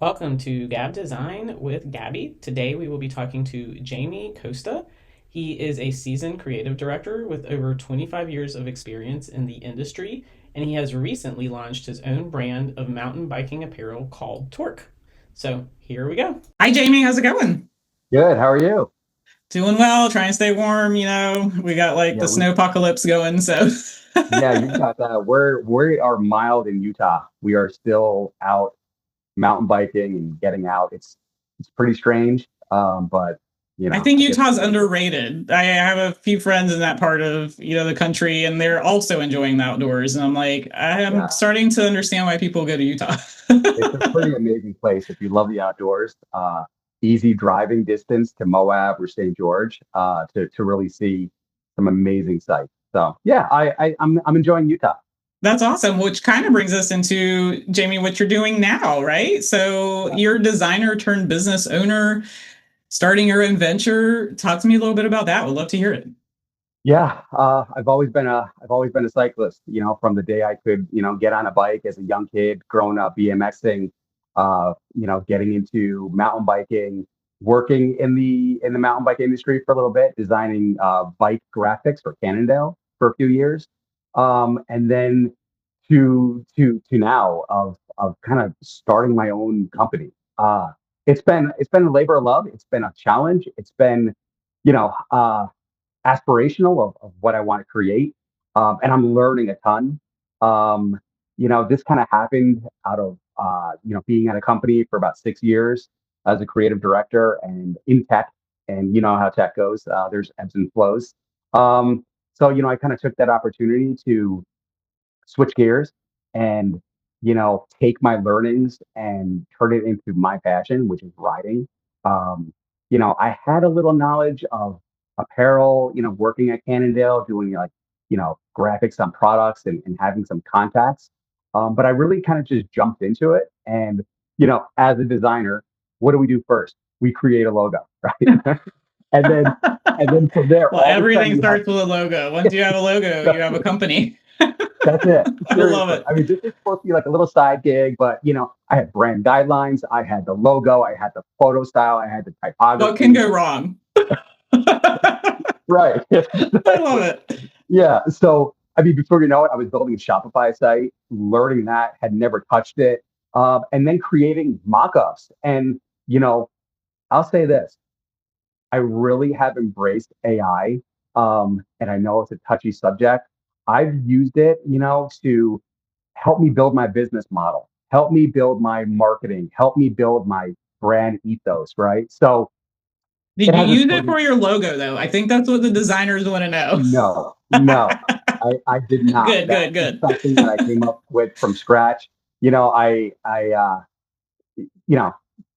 Welcome to Gab Design with Gabi. Today we will be talking to JamieCosta. He is a seasoned creative director with over 25 years of experience in the industry, and he has recently launched his own brand of mountain biking apparel called Torq. So here we go. Hi, Jamie. How's it going? Good. How are you? Doing well, trying to stay warm. We got like Yeah, the snow apocalypse going. So, you got that. We are mild in Utah. We are still out mountain biking and getting out. It's pretty strange. But I think I guess Utah's underrated. I have a few friends in that part of the country, and they're also enjoying the outdoors. And I'm like, I am yeah, starting to understand why people go to Utah. it's a pretty amazing place if you love the outdoors. Easy driving distance to Moab or St. George to really see some amazing sights. So yeah, I'm enjoying Utah. That's awesome. Which kind of brings us into Jamie, what you're doing now, right? So you're a designer turned business owner, starting your own venture. Talk to me a little bit about that. Would love to hear it. Yeah, I've always been a cyclist. From the day I could, get on a bike as a young kid, growing up BMXing, getting into mountain biking, working in the mountain bike industry for a little bit, designing bike graphics for Cannondale for a few years, and then to now of kind of starting my own company. It's been a labor of love. It's been a challenge. It's been, you know. Aspirational of what I want to create. And I'm learning a ton. Um, this kind of happened out of, being at a company for about 6 years as a creative director and in tech. And you know how tech goes. There's ebbs and flows. So, I kind of took that opportunity to switch gears and, take my learnings and turn it into my passion, which is riding. I had a little knowledge of apparel, working at Cannondale, doing like, graphics on products and having some contacts. But I really kind of just jumped into it. And, as a designer, what do we do first? We create a logo, right? and then and then from there, Well, all of a sudden everything you have starts with a logo. Once you have a logo, you have a company. that's it. I love Seriously. it. I mean, this is supposed to be like a little side gig, but I had brand guidelines, I had the logo, I had the photo style, I had the What can typography. go wrong? I Right. love Exactly. it. Yeah. So, I mean, before you know it, I was building a Shopify site, learning that, had never touched it, and then creating mock-ups. And, you know, I'll say this, I really have embraced AI. And I know it's a touchy subject. I've used it, to help me build my business model, help me build my marketing, help me build my brand ethos, right? So Did it you hasn't use it totally, for your logo though? I think that's what the designers want to know. no, no, I did not. Good, That good, is good. something that I came up with from scratch. You know,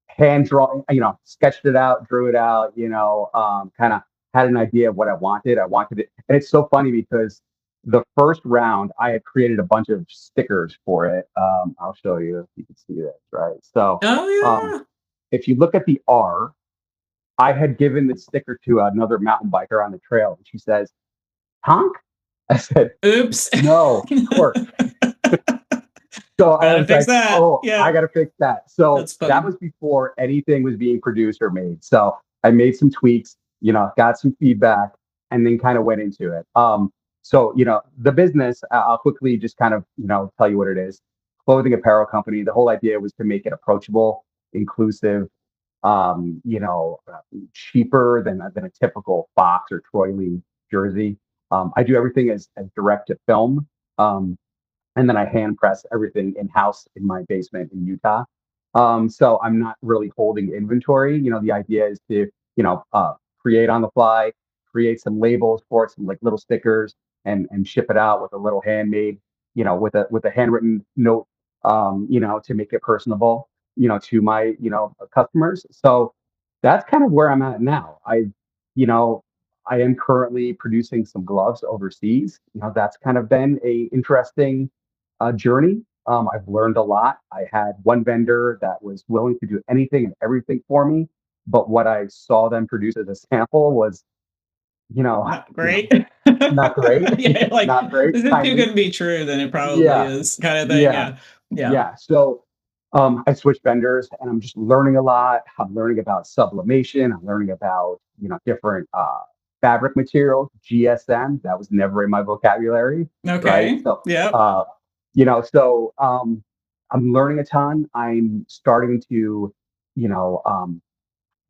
hand draw, sketched it out, drew it out, kind of had an idea of what I wanted. I wanted it. And it's so funny because the first round, I had created a bunch of stickers for it. I'll show you if you can see this, right? So Oh um, yeah. if you look at the R, I had given the sticker to another mountain biker on the trail. And she says, Honk? I said, Oops. no, Torq. So I Gotta was fix like, that. oh, I Yeah, got to fix that. So that's that funny. was before anything was being produced or made. So I made some tweaks, got some feedback, and then kind of went into it. So, the business, I'll quickly just kind of, tell you what it is. Clothing apparel company. The whole idea was to make it approachable, inclusive, cheaper than a typical Fox or Troy Lee jersey. I do everything as direct to film. Um, and then I hand press everything in house in my basement in Utah. So I'm not really holding inventory. The idea is to, create on the fly, create some labels for it, some like little stickers, and ship it out with a little handmade, with a handwritten note, to make it personable, to my, customers. So that's kind of where I'm at now. You know, I am currently producing some gloves overseas. That's kind of been a interesting journey. I've learned a lot. I had one vendor that was willing to do anything and everything for me, but what I saw them produce as a sample was, you know, Not you know, great. not great, Yeah, like not great, is it too good tiny. to be true? Then it probably Yeah, is, kind of thing. yeah, Yeah, yeah. yeah. So, I switched vendors and I'm just learning a lot. I'm learning about sublimation. I'm learning about, different fabric materials, GSM. That was never in my vocabulary, right? Okay. So, Yep. uh, I'm learning a ton. I'm starting to, you know, um,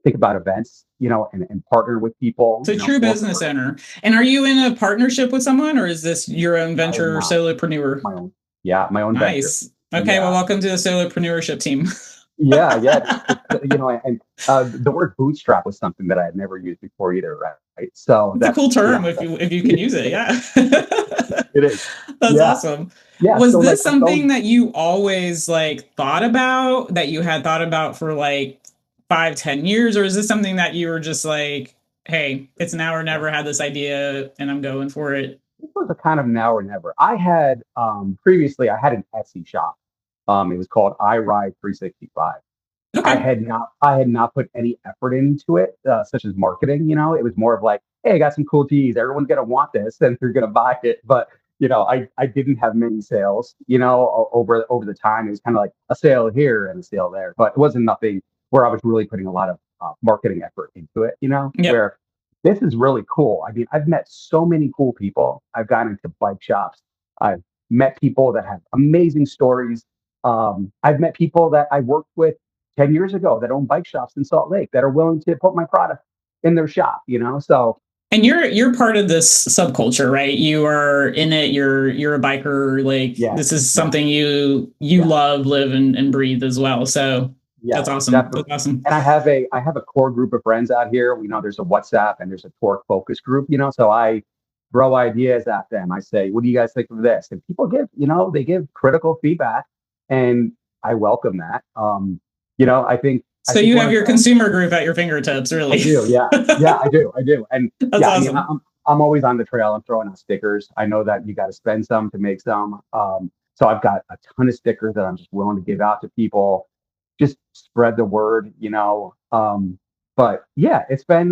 think about events, and partner with people, So true business corporate. owner. And are you in a partnership with someone, or is this your own I am venture or not solopreneur? my own, yeah, my own venture. Nice. Okay, well, Yeah. welcome to the solopreneurship team. Yeah, yeah, and the word bootstrap was something that I had never used before either, right? So It's a that's, cool term if you can use it. Yeah. it is. That's Yeah, awesome. yeah. Was So like this I've always, something that you always like thought about, that you had thought about for like 5, 10 years, or is this something that you were just like, hey, it's now or yeah, never, had this idea and I'm going for it? this was a kind of now or never. I had previously I had an Etsy shop. It was called I Ride 365. Okay. I had not put any effort into it, such as marketing. It was more of like, hey, I got some cool tees. Everyone's gonna want this, and they're gonna buy it. But I didn't have many sales. Over the time, it was kind of like a sale here and a sale there, but it wasn't nothing where I was really putting a lot of marketing effort into it. Yep. Where this is really cool. I mean, I've met so many cool people. I've gotten into bike shops. I've met people that have amazing stories. I've met people that I worked with 10 years ago that own bike shops in Salt Lake that are willing to put my product in their shop. So And you're part of this subculture, right? You are in it. You're a biker. Like yeah, this is yeah, something you yeah, love, live, and breathe as well. So yeah, that's awesome. That's definitely. awesome. And I have a core group of friends out here. We know there's a WhatsApp and there's a Torq focus group. So I throw ideas at them. I say, what do you guys think of this? And people they give critical feedback, and I welcome that. I So think you one have of your the consumer group at your fingertips, I really. do, yeah, yeah, I do, and That's yeah, I mean, awesome. I'm always on the trail. I'm throwing out stickers. I know that you got to spend some to make some. So I've got a ton of stickers that I'm just willing to give out to people. Just spread the word. But yeah, it's been,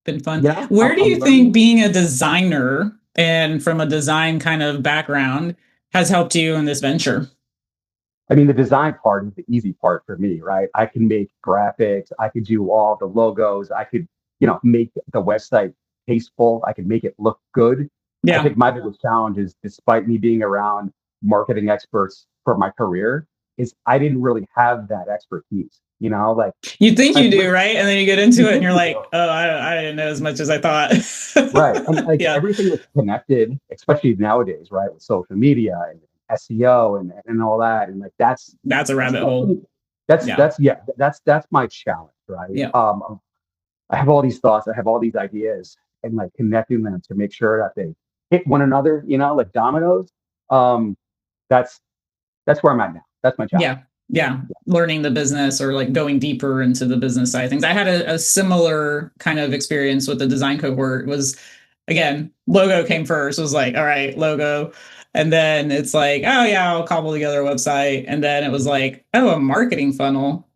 Been fun. I'm, Where do I'm you think learning. being a designer and from a design kind of background has helped you in this venture? I mean, the design part is the easy part for me, right? I can make graphics. I could do all the logos. I could, make the website tasteful. I could make it look good. I Yeah. think my biggest challenge is, despite me being around marketing experts for my career, is I didn't really have that expertise. Like You think I you do, wish right? And then you get into you it and think you're you do. like, oh, I didn't know as much as I thought. Right. And like Yeah. everything that's connected, especially nowadays, right, with social media and SEO and all that. And like That's a that's rabbit hole. definitely Yeah. that's my challenge, right? Yeah. I have all these thoughts, I have all these ideas, and like connecting them to make sure that they hit one another, like dominoes. Um, that's that's where I'm at now. That's my challenge. Yeah. Yeah. Learning the business or like going deeper into the business side of things. I had a similar kind of experience with the design cohort. It was, again, logo came first. It was like, all right, logo. And then it's like, oh yeah, I'll cobble together a website. And then it was like, oh, a marketing funnel.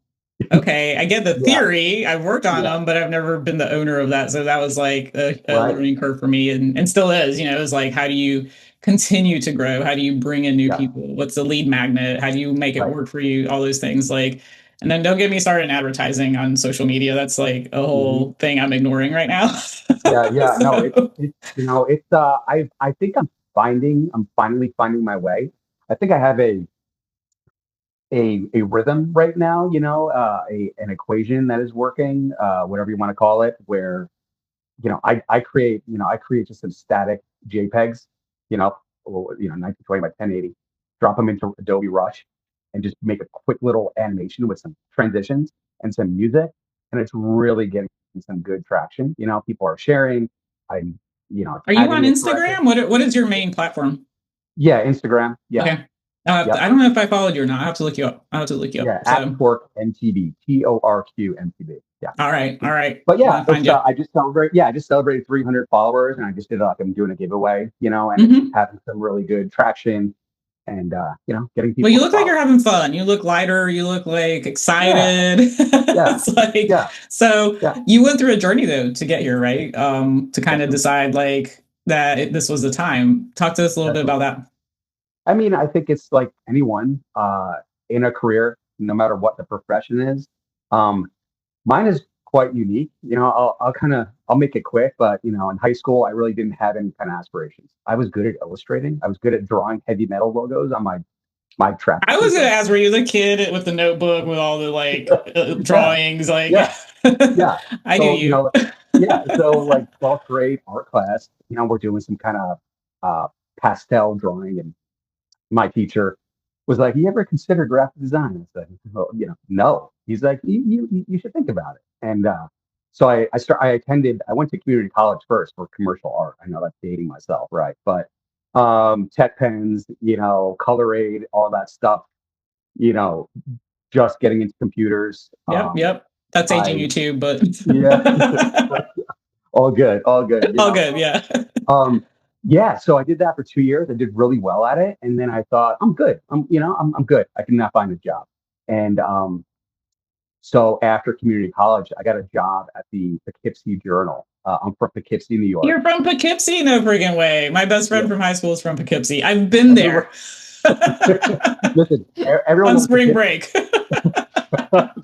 Okay, I get the Yeah, theory. I've worked on yeah, them, but I've never been the owner of that. So that was like a right. learning curve for me, and still is. It was like, how do you continue to grow? How do you bring in new Yeah, people? What's the lead magnet? How do you make it right. work for you? All those things. Like, and then don't get me started in advertising on social media. That's like a Hmm. whole thing I'm ignoring right now. Yeah, yeah. No, So, it's I think I'm finally finding my way. I think I have a rhythm right now, an equation that is working, whatever you want to call it, where I create just some static JPEGs, you know, 1920 by 1080, drop them into Adobe Rush, and just make a quick little animation with some transitions and some music, and it's really getting some good traction. People are sharing. I'm, are you on tagging it correctly. Instagram? What is your main platform? Yeah, Instagram. Yeah, Okay. yep. I don't know if I followed you or not. I have to look you up. I have to look you up. Yeah, at So, Torq MTB, Torq MTB. Yeah. all right. All right. But I'm yeah, gonna find you. I just celebrated 300 followers, and I just did like I'm doing a giveaway, and it's Hmm. having some really good traction, and getting Well, you people to look like follow. you're having fun. You look lighter. You look like Yeah, excited. yeah, It's like, yeah, so yeah, you went through a journey though to get here, right? To kind of definitely, decide like that this was the time. Talk to us a little bit definitely. about that. I mean, I think it's like anyone in a career. no matter what the profession is. Um, Mine is quite unique. I'll make it quick, but in high school, I really didn't have any kind of aspirations. I was good at illustrating. I was good at drawing heavy metal logos on my traffic I was gonna paper. ask, were you the kid with the notebook with all the Yeah, drawings? Like, yeah, yeah. I knew So, you. yeah. So like 12th grade art class, we're doing some kind of pastel drawing, and my teacher was like, "You ever consider graphic design?" I said, "Well, no." He's like, "You should think about it." And so I went to community college first for commercial art. I know that's dating myself, right? But tech pens, color aid, all that stuff, you know, just getting into computers. Yep, yep. That's aging I you too, but Yeah, all good, all good. all good. Yeah. Um, yeah, so I did that for 2 years. I did really well at it, and then I thought, I'm good. I'm good. I can now find a job. And so after community college, I got a job at the Poughkeepsie Journal. I'm from Poughkeepsie, New York. You're from Poughkeepsie? No friggin' way. My best friend Yeah, from high school is from Poughkeepsie. I've been everyone. there Listen, everyone on knows spring Poughkeepsie. break.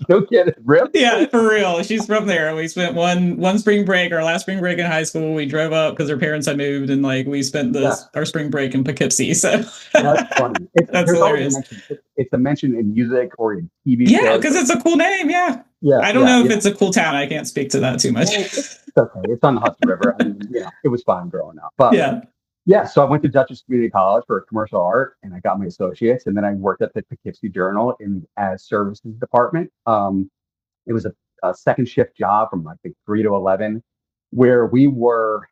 Don't get it, really? Yeah, for real. She's from there. We spent one spring break, our last spring break in high school. We drove up because her parents had moved, and like we spent Yeah, this our spring break in Poughkeepsie. So that's funny. It's that's There's always a hilarious. mention. It's a mention in music or in TV Yeah, shows. because it's a cool name. Yeah. Yeah, I don't yeah, know if yeah. it's a cool town. I can't speak to that too much. It's okay. It's on the Hudson River. I mean, it was fine growing up. But Yeah. yeah, so I went to Dutchess Community College for commercial art, and I got my associates, and then I worked at the Poughkeepsie Journal in as services department. It was a second shift job from I think 3 to 11, where we were.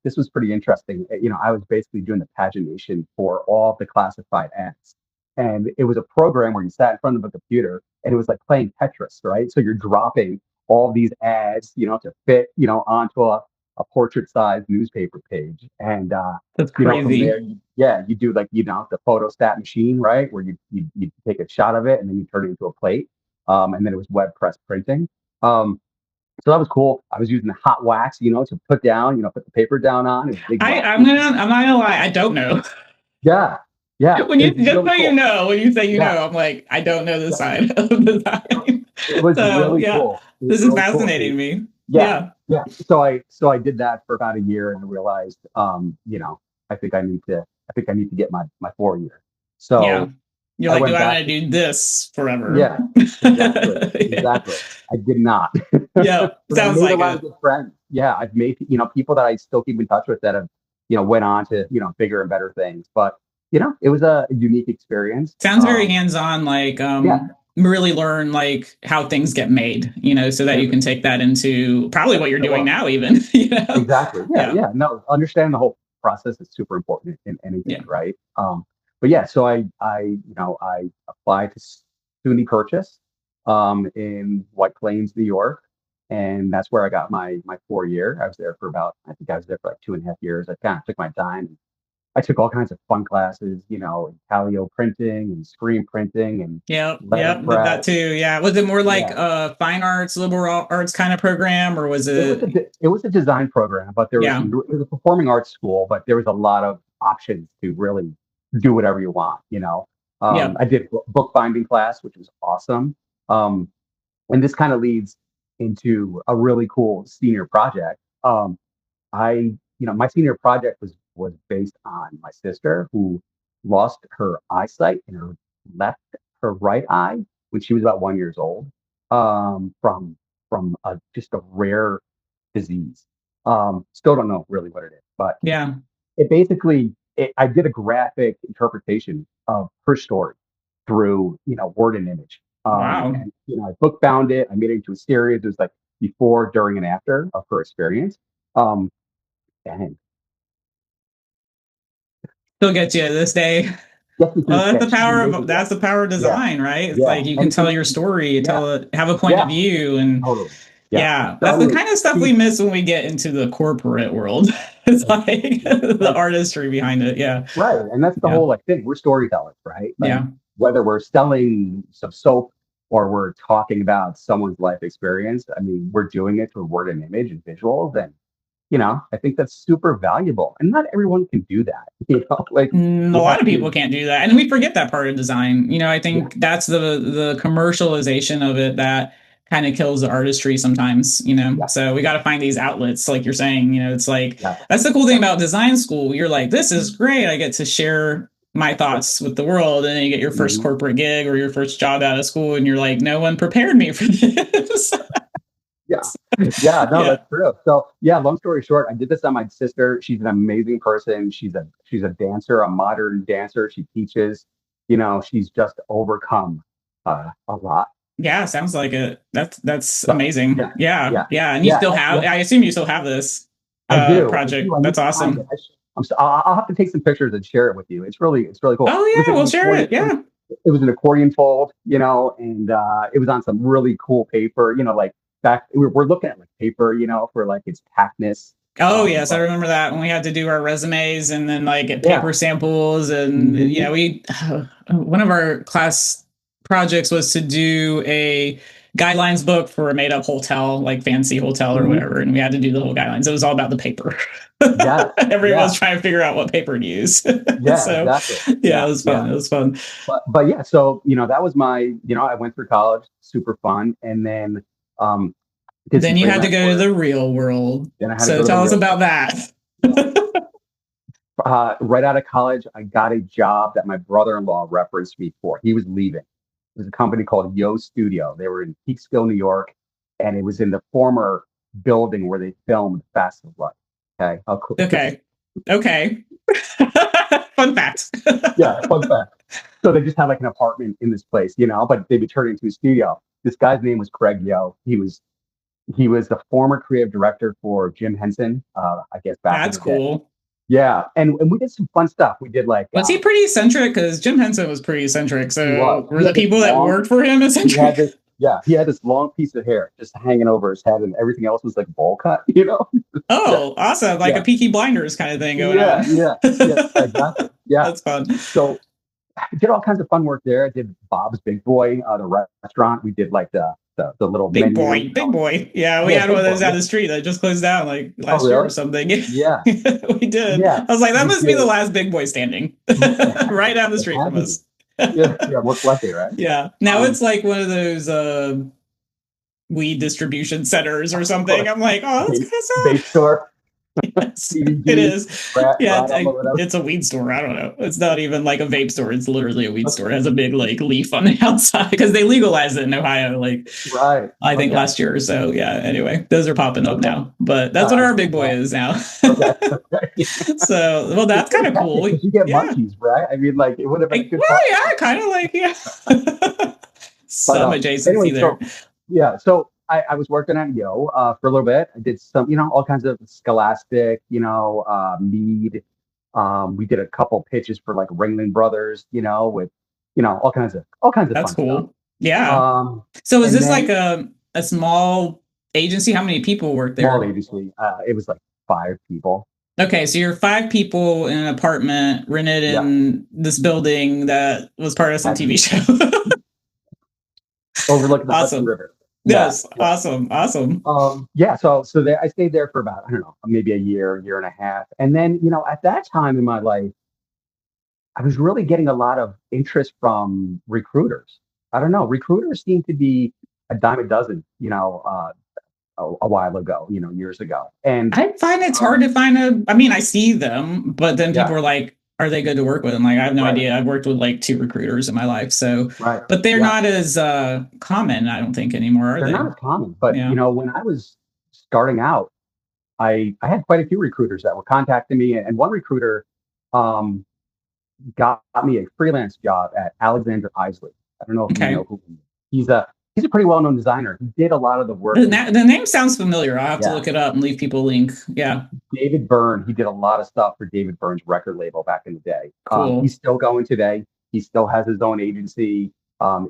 This was pretty interesting. I was basically doing the pagination for all of the classified ads, and it was a program where you sat in front of a computer, and it was like playing Tetris, right? So you're dropping all these ads, to fit, onto a portrait-sized newspaper page, and That's from crazy. there, you do like the photostat machine, right, where you take a shot of it and then you turn it into a plate, and then it was web press printing. Um, so that was cool. I was using the hot wax, to put down, put the paper down on. It was big wax machine. I'm not gonna lie, I don't know. Yeah, yeah, When it you was just really so you cool. know, when you say you Yeah, know, I'm like, I don't know the yeah. side of It, design. it was So really yeah, cool. It was this is really cool. fascinating to me. Yeah, Yeah. yeah. So I did that for about a year, and I realized, I think I need to get my 4 year. Yeah. So You're I like, do went I back want to to do this forever? Yeah, exactly, Yeah. exactly. I did not, Yeah. but I Sounds made a like lot of it. good friends. Yeah, I've made people that I still keep in touch with that have went on to bigger and better things. But it was a unique experience. Sounds very hands-on, Yeah, really learn like how things get made, so that you it, can take that into probably what you're it doing was. now, even. Exactly. Yeah, Yeah. yeah. No, understand the whole process is super important in anything, Yeah. right? But yeah, so I applied to SUNY Purchase in White Plains, New York, and that's where I got my 4 year. I was there for about I think I was there for like 2.5 years. I kind of took my time. I took all kinds of fun classes, paleo printing and screen printing and Yep, yep, did that letterpress. too. Yeah. Was it more like Yeah, fine arts, liberal arts kind of program, or was it? it was a design program, but Yeah, it was a performing arts school, but there was a lot of options to really do whatever you want. yep. I did bookbinding class, which was awesome. Um, and this kind of leads into a really cool senior project. My senior project was based on my sister who lost her eyesight in her right eye when she was about 1 years old, from just a rare disease. Still don't know really what it is, but Yeah. I did a graphic interpretation of her story through word and image. Wow. And I book bound it. I made it into a series. It was like before, during, and after of her experience. Um, and Still gets you this day. gets me to Well, this day. She made me that's laugh. the power of Yeah, design, right? It's yeah, like you can tell your story, yeah, have a point of yeah, view, and totally. Yeah. yeah, So that's the anyway, kind of stuff we she miss when we get into the corporate world. It's like the like artistry behind it. Yeah, right, and that's the yeah, whole like thing. We're storytellers, right? Like yeah. whether we're selling some soap or we're talking about someone's life experience. I mean, we're doing it through word and image and visuals, and I think that's super valuable, and not everyone can do that. Like A you lot have of people to, can't do that, and we forget that part of design. I yeah, think that's the commercialization of it that kind of kills the artistry sometimes. yeah, So we got to find these outlets, like you're saying. It's like yeah, that's the cool thing yeah. about design school. You're like, this is great. I get to share my thoughts with the world, and then you get your first Mhm. corporate gig or your first job out of school, and you're like, no one prepared me for this. Yeah. Yeah, no, Yeah. that's true. So yeah, long story short, I did this on my sister. She's an amazing person. She's a dancer, a modern dancer. She teaches, she's just overcome a lot. Yeah, sounds like it. That's So amazing. yeah, Yeah, yeah, yeah. And you yeah, still have, yeah. I assume you still have this I do. I do. project. I need That's to find it. awesome. I'll have to take some pictures and share it with you. It's really cool. Oh It was yeah, in we'll an share accordion. it. Yeah. It was an accordion fold, and it was on some really cool paper. Like back we're looking at like paper, for like its tackness. Oh yes, I But remember that when we had to do our resumes and then like get yeah. paper samples and Hmm. we one of our class projects was to do a guidelines book for a made up hotel, like fancy hotel or Hmm. whatever, and we had to do the whole guidelines. It was all about the paper. Yes. Everyone was Yeah. trying to figure out what paper to use. Yeah. So Exactly. yeah, Yeah. it was Yeah. fun. It was fun. But yeah. So that was I went through college, super fun, and then um, did some Then you had to freelance go to work. the real world. Then I had to So go to the tell us real about world. that. Yeah. Right out of college, I got a job that my brother-in-law referenced me for. He was leaving. It was a company called Yo Studio. They were in Peekskill, New York, and it was in the former building where they filmed Fast and Blood. Okay, how cool. Okay. Okay. Fun fact. Yeah, fun fact. So they just had like an apartment in this place, but they would turn it into a studio. This guy's name was Craig Yo. He was the former creative director for Jim Henson, I guess back in That's the day. cool. Yeah, and we did some fun stuff. We did like Was he pretty eccentric? Because Jim Henson was pretty eccentric. he was. So were He the had this people that long. worked for him He had eccentric? this. Yeah, he had this long piece of hair just hanging over his head, and everything else was like bowl cut. Yeah, Oh, awesome. Like a yeah, Peaky Blinders kind of thing going yeah, on. yeah, yeah. Exactly. Yeah. That's fun. So I did all kinds of fun work there. I did Bob's Big Boy, the restaurant. We did like the little Big menu. boy, big boy. Yeah, we Yeah, had one Big of Boy. those out Yeah. the street that just closed down like Oh, last year or really? something. Yeah, We did. yeah. I was like, that We must be the did. last big boy standing It had to right be. down the It street had from to be. us. Yeah, yeah. Most likely, right? Yeah. Now Um, it's like one of those weed distribution centers or something. or I'm like, oh, that's vape, kind of vape sad. store, Yes, it CBD, is. Yeah, Radom or whatever. it's a weed store. I don't know. It's not even like a vape store. It's literally a weed store. Okay. It has a big like leaf on the outside because they legalized it in Ohio, like Right. I think Okay. last year or so. Yeah. Anyway, those are popping up Okay. now, but that's what our big boy Yeah. is now. Okay. Okay. So, well, It's that's kind pretty of catchy cool. because you get Yeah. munchies, right? I mean, like it would have been a Like, good well, part. yeah, kind of like yeah. But Some anyway, adjacency there. so yeah, so I was working at Yo for a little bit. I did some, all kinds of Scholastic, Mead. We did a couple pitches for like Ringling Brothers, with all kinds of That's fun stuff. cool. Yeah. Um, So, is and this like then a small agency? How many people work small there? agency. It was like 5 people. Okay, so you're five people in an apartment rented Yeah, in this building that was part of some had to TV be show. overlooking the Hudson Awesome. River. Yeah, Yes, yeah. awesome, awesome. Yeah, so there, I stayed there for about, I don't know, maybe a year and a half. And then, at that time in my life, I was really getting a lot of interest from recruiters. I don't know, recruiters seem to be a dime a dozen, a while ago, years ago. And I find it's hard um, to find I mean, I see them, but then people yeah, are like, are they good to work with? I'm like, I have no right, idea. I've worked with like two recruiters in my life. So, right. but they're Yeah, not as common, I don't think, anymore, are they're not they? as common. But, Yeah. when I was starting out, I had quite a few recruiters that were contacting me. And one recruiter um, got me a freelance job at Alexander Isley. I don't know if you know Okay. who he is. He's a pretty well known designer. He did a lot of the work with The name sounds familiar. I'll have to yeah look it up and leave people a link. Yeah. David Byrne. He did a lot of stuff for David Byrne's record label back in the day. He's Cool. still going today. He still has his own agency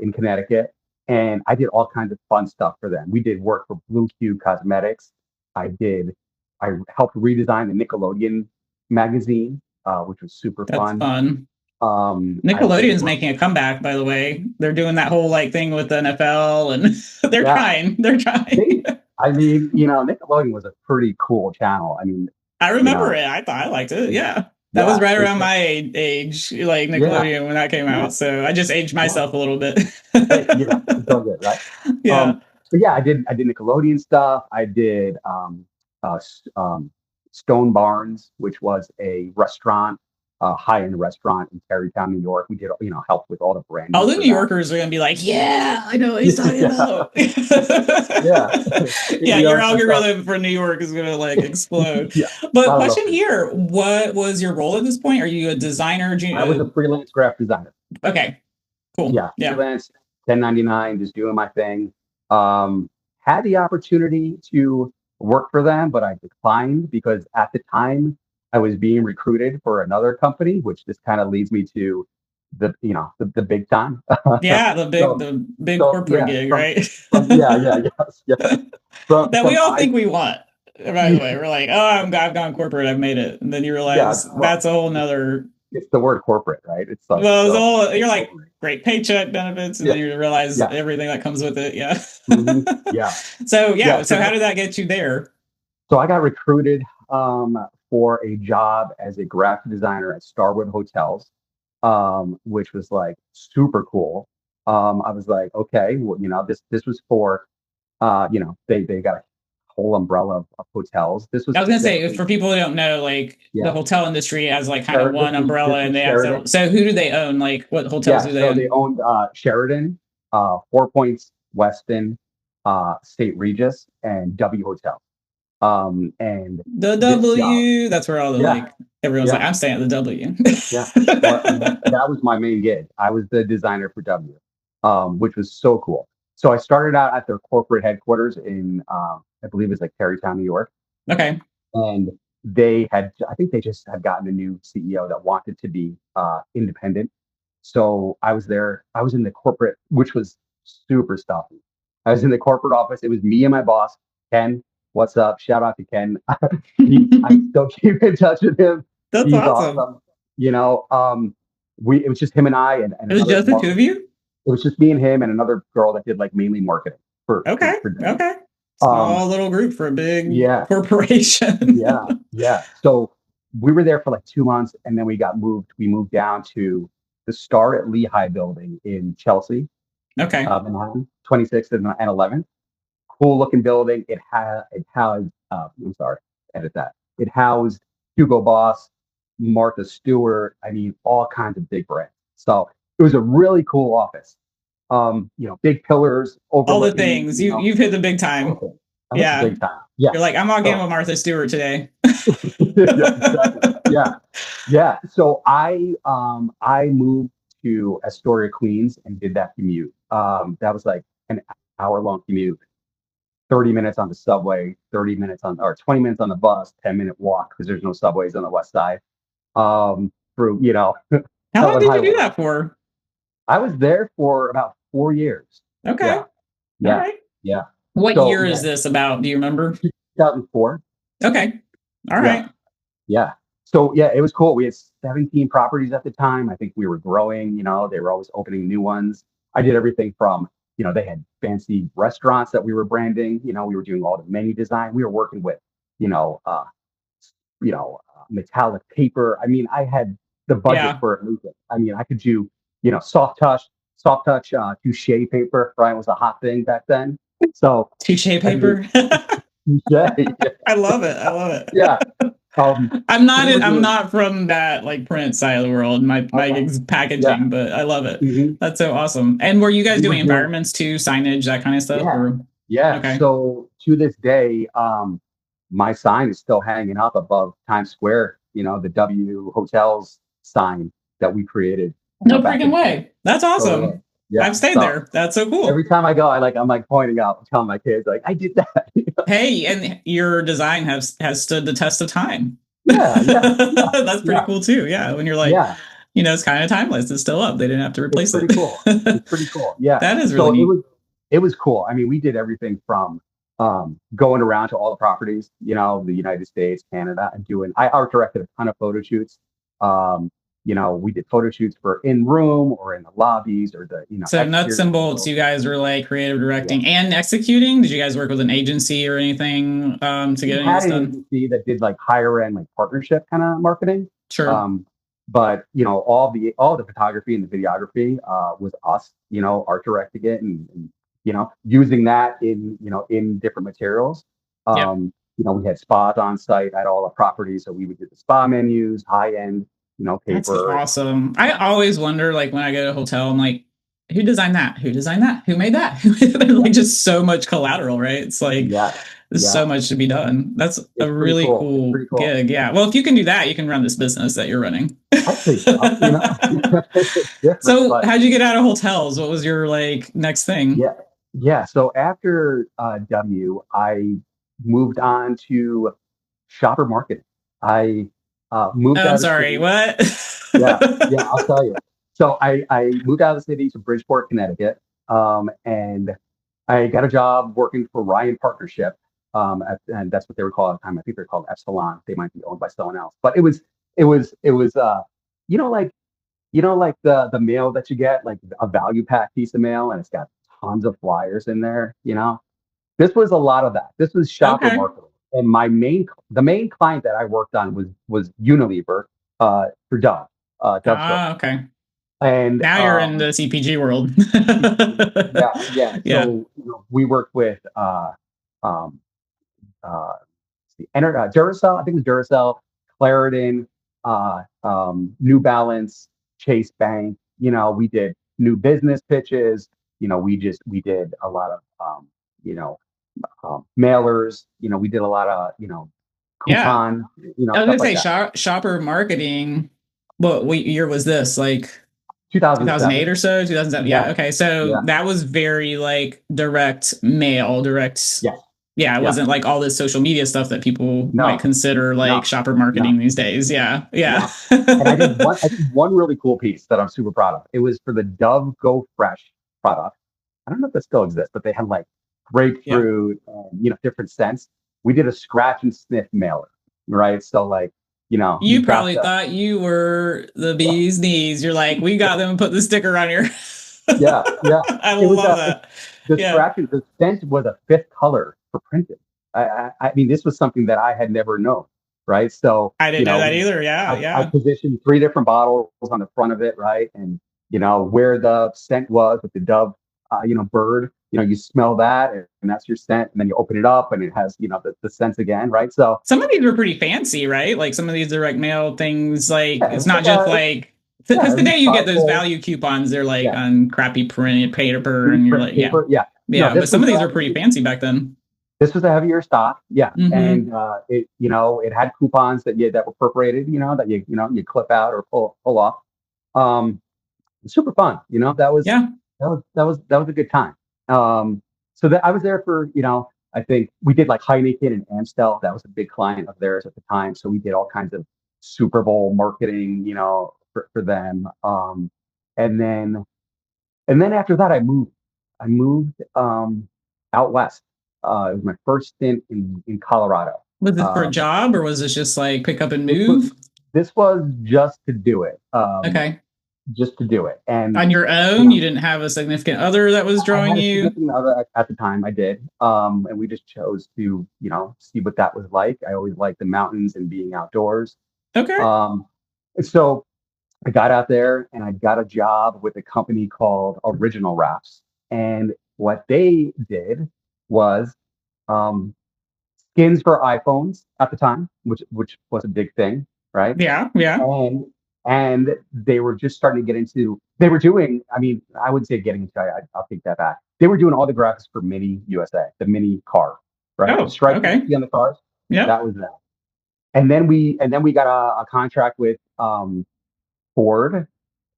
in Connecticut, and I did all kinds of fun stuff for them. We did work for Blue Q Cosmetics. I did. I helped redesign the Nickelodeon magazine, which was super That's fun. fun. I did Nickelodeon's work. making a comeback, by the way. They're doing that whole like thing with the NFL and they're Yeah, trying. They're they trying. I mean, you know, Nickelodeon was a pretty cool channel. I mean, I you remember know, it. I thought I liked it. it, Yeah. That was yeah, right it's around my age, like yeah, Nickelodeon when that came yeah, out. So I just aged yeah. myself a little bit. Hey, you know, it's all good, right? Yeah. But yeah, I did Nickelodeon stuff. I did uh, s- um, Stone Barns, which was a restaurant, high-end restaurant in Tarrytown, New York. We did, you know, help with all the All branding the for New that. Yorkers are gonna be like, yeah, I know what he's talking Yeah, about. yeah. Yeah, You your know, I thought, algorithm for New York is gonna like explode. yeah, But I love question it. here, what was your role at this point? Are you a designer? I was a freelance graphic designer. Okay, cool. Yeah, Yeah. freelance, 1099, just doing my thing. Had the opportunity to work for them, but I declined because at the time I was being recruited for another company, which just kind of leads me to the big time. Yeah, So the big so corporate yeah, gig, right? from yeah, yeah, yes, yes. That we From all I think we want, by the way. We're like, oh, I've gone corporate, I've made it. And then you yeah, realize well, that's a whole nother, it's the word corporate, right? It's like well, it's so all, you're like, corporate. great paycheck benefits, and Yeah, then you realize yeah, everything that comes with it. Yeah. yeah, So, yeah. yeah. So, how did that get you there? So I got recruited for a job as a graphic designer at Starwood Hotels, which was like super cool. I was like, okay, well, you know, this was for they got a whole umbrella of hotels. This was I was gonna say, specifically for people who don't know, like the yeah. hotel industry has like kind of This one was umbrella, this and was they have Sheridan. several. So, who do they own? Like, what hotels Yeah, do they so they own? owned Sheridan, Four Points, Westin, State Regis, and W Hotel. And The this job, W. That's where all the yeah, like everyone's like, yeah. I'm staying at the W. Yeah. Well, that was my main gig. I was the designer for W, which was so cool. So I started out at their corporate headquarters in, I believe it's like Tarrytown, New York. Okay. And I think they just had gotten a new CEO that wanted to be independent. So I was there. I was in the corporate, which was super stuffy. I was in the corporate office. It was me and my boss, Ken. What's up? Shout out to Ken. I still keep in touch with him. That's He's awesome. awesome. You know, it was just him and I and It was another just the two of you? it was just me and him and another girl that did like mainly marketing Okay. for them. Okay. Um, Small little group for a big yeah, corporation. yeah, yeah. So we were there for like 2 months and then we got moved. We moved down to the Star at Lehigh building in Chelsea, Okay. Manhattan, 26th and 11th. Cool looking building. It housed, I'm sorry, edit that. It housed Hugo Boss, Martha Stewart. I mean, all kinds of big brands. So it was a really cool office. Big pillars All the overlooking, things. You've hit the big time. everything. I hit the Yeah. big time. You're Yes. like, I'm on game So with Martha Stewart today. yeah, exactly. Yeah. Yeah. So I moved to Astoria, Queens and did that commute. That was like an hour long commute, 30 minutes on the subway, 30 minutes on or 20 minutes on the bus, 10-minute walk because there's no subways on the west side. Through, How hell long and did high you do water. that for? I was there for about 4 years. Okay. Yeah. All Yeah. right. Yeah. What So year is yeah, this about? Do you remember? 2004. Okay. All Yeah. right. Yeah. So yeah, it was cool. We had 17 properties at the time. I think we were growing, they were always opening new ones. I did everything from, they had fancy restaurants that we were branding, we were doing all the menu design. We were working with, you know, uh, metallic paper. I mean, I had the budget Yeah. for everything. I mean, I could do, soft touch, touche paper, right? Was a hot thing back then. So, Touche I mean, paper. yeah, I love it. I love yeah. it. We were I'm doing, not from that like print side of the world. My okay. gig's Yeah. packaging, but I love it. hmm That's so awesome. And were you guys We were doing doing, environments too, signage, that kind of stuff? yeah, Or yeah. okay. So to this day, my sign is still hanging up above Times Square, the W Hotels sign that we created, No back freaking in the day. way. That's So yeah, awesome. yeah. I've stayed So there. That's so cool. every time I go, I'm like pointing out, telling my kids like I did that. Hey, and your design has stood the test of time. Yeah, yeah, yeah, That's pretty yeah, cool too. Yeah, when you're like, yeah. it's kind of timeless. It's still up. They didn't have to It's replace it. pretty cool. It's pretty cool. Yeah. That is really So neat. it was cool. I mean, we did everything from going around to all the properties, the United States, Canada, and doing. I art directed a ton of photo shoots. Um, we did photo shoots for in room or in the lobbies or the, So nuts exterior and bolts, field. you guys were like creative Yeah. directing and executing. Did you guys work with an agency or anything to We get any of had this an done? agency that did like higher end, like partnership kind of marketing. Sure. Um, but all the photography and the videography was us, art directing it and using that in different materials. Yep. We had spas on site at all the properties, so we would do the spa menus, high end, That's paper. awesome. I always wonder, like when I go to a hotel, I'm like, who designed that? Who designed that? Who made that? There's like just so much collateral, right? It's like Yeah, there's yeah, so much to be done. That's a it's pretty really cool. It's cool pretty cool. gig. Yeah. Well, if you can do that, you can run this business that you're running. I think so. It's different, So but how'd you get out of hotels? What was your like next thing? yeah, yeah. So after I moved on to shopper marketing. I moved Oh, I'm out of the sorry. city. What? Yeah, yeah, I'll tell you. So I moved out of the city to Bridgeport, Connecticut, and I got a job working for Ryan Partnership, and that's what they were called at the time. I think they're called Epsilon. They might be owned by someone else, but it was you know like like the mail that you get, like a value pack piece of mail, and it's got tons of flyers in there. This was a lot of that. This was shopper Okay. marketing, and the main client that I worked on was Unilever for Dove soap, Okay. and Now you're in the CPG world. yeah, yeah. Yeah. So we worked with um, Duracell. I think it was Duracell, Claritin, New Balance, Chase Bank. We did new business pitches. We did a lot of you know mailers. We did a lot of Yeah. coupon, I was stuff gonna like say that. shopper marketing. What year was this? Like 2008 2007. or so, 2007. Yeah, Yeah. Okay. So yeah, that was very like direct mail, direct. yes, Yeah. It yeah. wasn't like all this social media stuff that people might No, consider like no, shopper no, marketing these days. Yeah. Yeah. no. And I did one really cool piece that I'm super proud of. It was for the Dove Go Fresh product. I don't know if that still exists, but they had like Yeah. grapefruit and different scents. We did a scratch and sniff mailer, right? So like, You you've got probably the thought you were the bee's knees. You're like, we got them and put the sticker on here. yeah, yeah. I It was love that. the Yeah. scratch. The scent was a fifth color for printing. I mean, this was something that I had never known, right? So, I didn't know that either. Yeah. I Yeah. positioned three different bottles on the front of it, right? And where the scent was with the dove, bird. You smell that, and that's your scent. And then you open it up, and it has the scents again, right? So Some of these were pretty fancy, right? Like some of these direct mail things, like yeah, it's it's not like just like yeah, because it was today you get those charcoal. value coupons, they're like Yeah, on crappy printed paper, and you're print like, yeah, paper. Yeah, no, yeah. But some of these were pretty fancy back then. this was a heavier stock. Yeah, Hmm. and it had coupons that were perforated. That you clip out or pull off. Um, Super fun. Yeah. That was a good time. So that I was there for, I think we did like Heineken and Amstel. That was a big client of theirs at the time. So we did all kinds of Super Bowl marketing, for them. And then after that, I moved out west. It was my first stint in Colorado. Was this for a Um, job or was this just like pick up and this was move? this was just to do it. Okay. Just to do it. And On your you own, you know, didn't have a significant other that was I drawing had a you. significant other at the time. I did, and we just chose to, see what that was like. I always liked the mountains and being outdoors. Okay. Um, and so I got out there and I got a job with a company called Original Wraps. And what they did was um, skins for iPhones at the time, which was a big thing, right? Yeah. Yeah. and and they were just starting to get into they were doing I mean I wouldn't say getting into I'll take that back. They were doing all the graphics for Mini USA, the mini car, right? The Oh, stripe that you okay. see on the cars. Yep. That was that. And then we got a contract with Ford,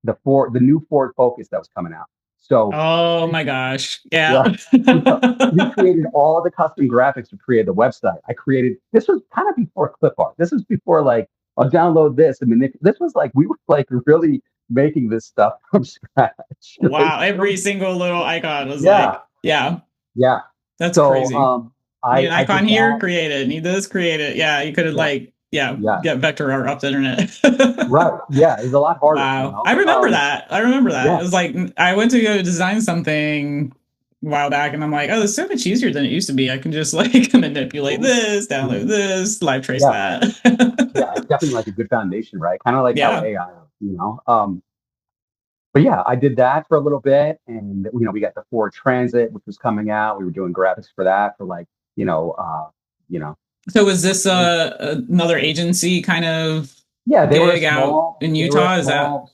the new Ford Focus that was coming out. So Oh my gosh. Yeah. yeah, we created all the custom graphics to create the website. This was kind of before clip art. This was before like I'll download this and this was like we were like really making this stuff from scratch. Like, Wow. Every single little icon was yeah, like, yeah, yeah. that's So crazy. Need an I icon did here, that. create it. Need this, create it. Yeah, you could have Yeah, like Yeah. get vector art off the internet. Right. Yeah. It's a lot harder, you Wow. know? I remember that. I remember that. Yeah. It was like I went to go design something a while back and I'm like, oh, this is so much easier than it used to be. I can just like manipulate Mhm. this, download Mhm. this, live trace Yeah. that. Yeah. It's definitely like a good foundation, right? Kind of like how Yeah. AI, you know? But yeah, I did that for a little bit, and we got the Ford Transit, which was coming out. We were doing graphics for that for like, you know, So was this another agency kind of yeah, they were a gig out small, in they were a Utah? Is that small,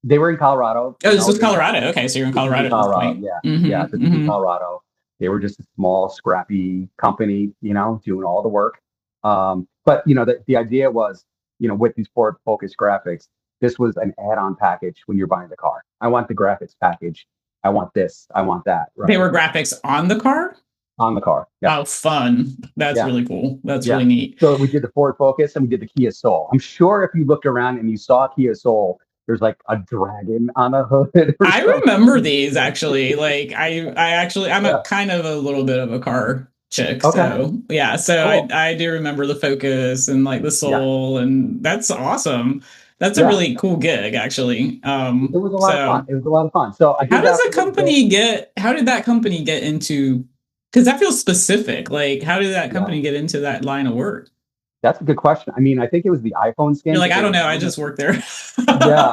they were in Colorado, oh, this was Colorado. Okay, so you're in this was in Colorado at this Colorado, point. yeah, yeah, Mm-hmm. this was in Mm-hmm. Colorado. They were just a small, scrappy company, doing all the work. But the idea was, with these Ford Focus graphics, this was an add-on package when you're buying the car. I want the graphics package. I want this. I want that, They right? were graphics on the car? On the car. Yeah. Oh, fun. That's Yeah. really cool. That's Yeah. really neat. So we did the Ford Focus and we did the Kia Soul. I'm sure if you looked around and you saw Kia Soul, there's like a dragon on a hood or I remember something. these actually. Like I actually I'm a Yeah. kind of a little bit of a car chick. Okay. So yeah, so Cool. I do remember the Focus and like the Yeah. Soul, and that's awesome. That's a Yeah. really cool gig actually. It was a lot of fun. So It was a lot of fun. So I did that for a little bit. how did that company get into, because that feels specific. Like how did that Yeah. company get into that line of work? That's a good question. I mean, I think it was the iPhone You're skin like, because I they don't were know, I doing just it. work there. Yeah.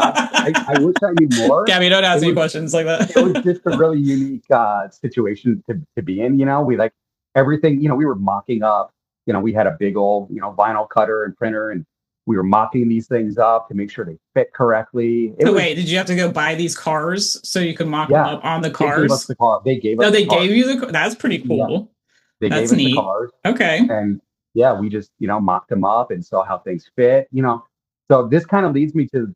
I wish I knew more. Gabby, don't It ask me was questions like it was that. just a really unique situation to be in. We like everything, we were mocking up, we had a big old, vinyl cutter and printer, and we were mocking these things up to make sure they fit correctly. It So was, wait, did you have to go buy these cars so you could mock them yeah, up on the they gave us cars? the car. They gave No, us the they cars. gave you the. That's pretty Yeah, cool. they That's gave us the neat. cars. Okay. And yeah, we just, mocked them up and saw how things fit. So this kind of leads me to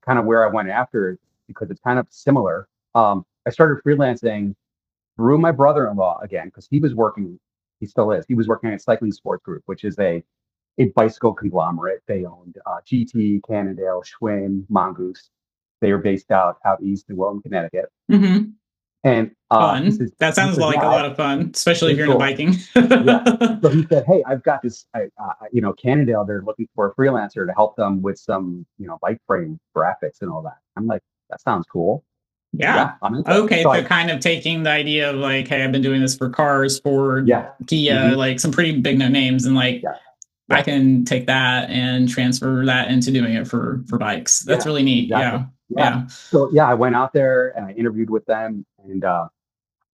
kind of where I went after, because it's kind of similar. I started freelancing through my brother-in-law again, because he still is. He was working at Cycling Sports Group, which is a bicycle conglomerate. They owned GT, Cannondale, Schwinn, Mongoose. They were based out east in Wilton, Connecticut. Mm-hmm. And Fun. That he sounds says, like a yeah, lot of fun, especially if it's you're into cool. biking. Yeah. So he said, hey, I've got this, Cannondale, they're looking for a freelancer to help them with some, bike frame graphics and all that. I'm like, that sounds cool. Yeah. Yeah, I'm interested. Okay. So So kind of taking the idea of like, hey, I've been doing this for cars, Ford, yeah, Kia, hmm like some pretty big no names, and like yeah, I yeah, can take that and transfer that into doing it for bikes. That's yeah, really neat. exactly. Yeah. Yeah. Yeah. So yeah, I went out there and I interviewed with them and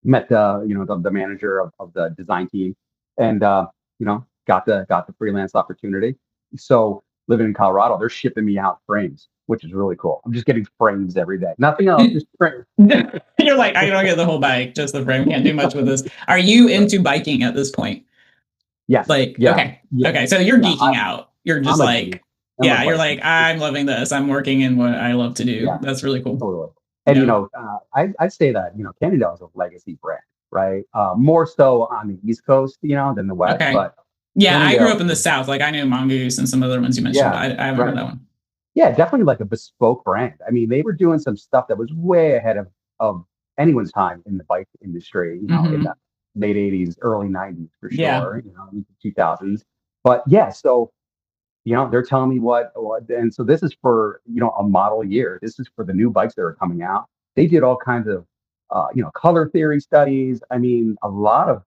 met the manager of the design team, and got the freelance opportunity. So living in Colorado, they're shipping me out frames, which is really cool. I'm just getting frames every day. Nothing else, just frames. You're like, I don't get the whole bike, just the frame. Can't do much with this. Are you Right. into biking at this point? Yes. Like, Yeah. okay. Yeah. Okay. So you're Yeah. geeking out. You're just I'm a geek. like, I'm a yeah, you're bike like, geek. I'm loving this. I'm working in what I love to do. Yeah. That's really cool. Totally. And Yeah. I'd say that Cannondale is a legacy brand, right? More so on the East Coast, than the West, Okay. but Yeah. I grew up Cannondale in the is, South. Like I know Mongoose and some other ones you mentioned, but yeah, I haven't heard right. that one. Yeah, definitely like a bespoke brand. I mean, they were doing some stuff that was way ahead of anyone's time in the bike industry, in Mm-hmm. the late 80s, early 90s for Yeah. sure, into 2000s. But yeah, so they're telling me and so this is for, a model year. This is for the new bikes that are coming out. They did all kinds of, color theory studies. I mean, a lot of,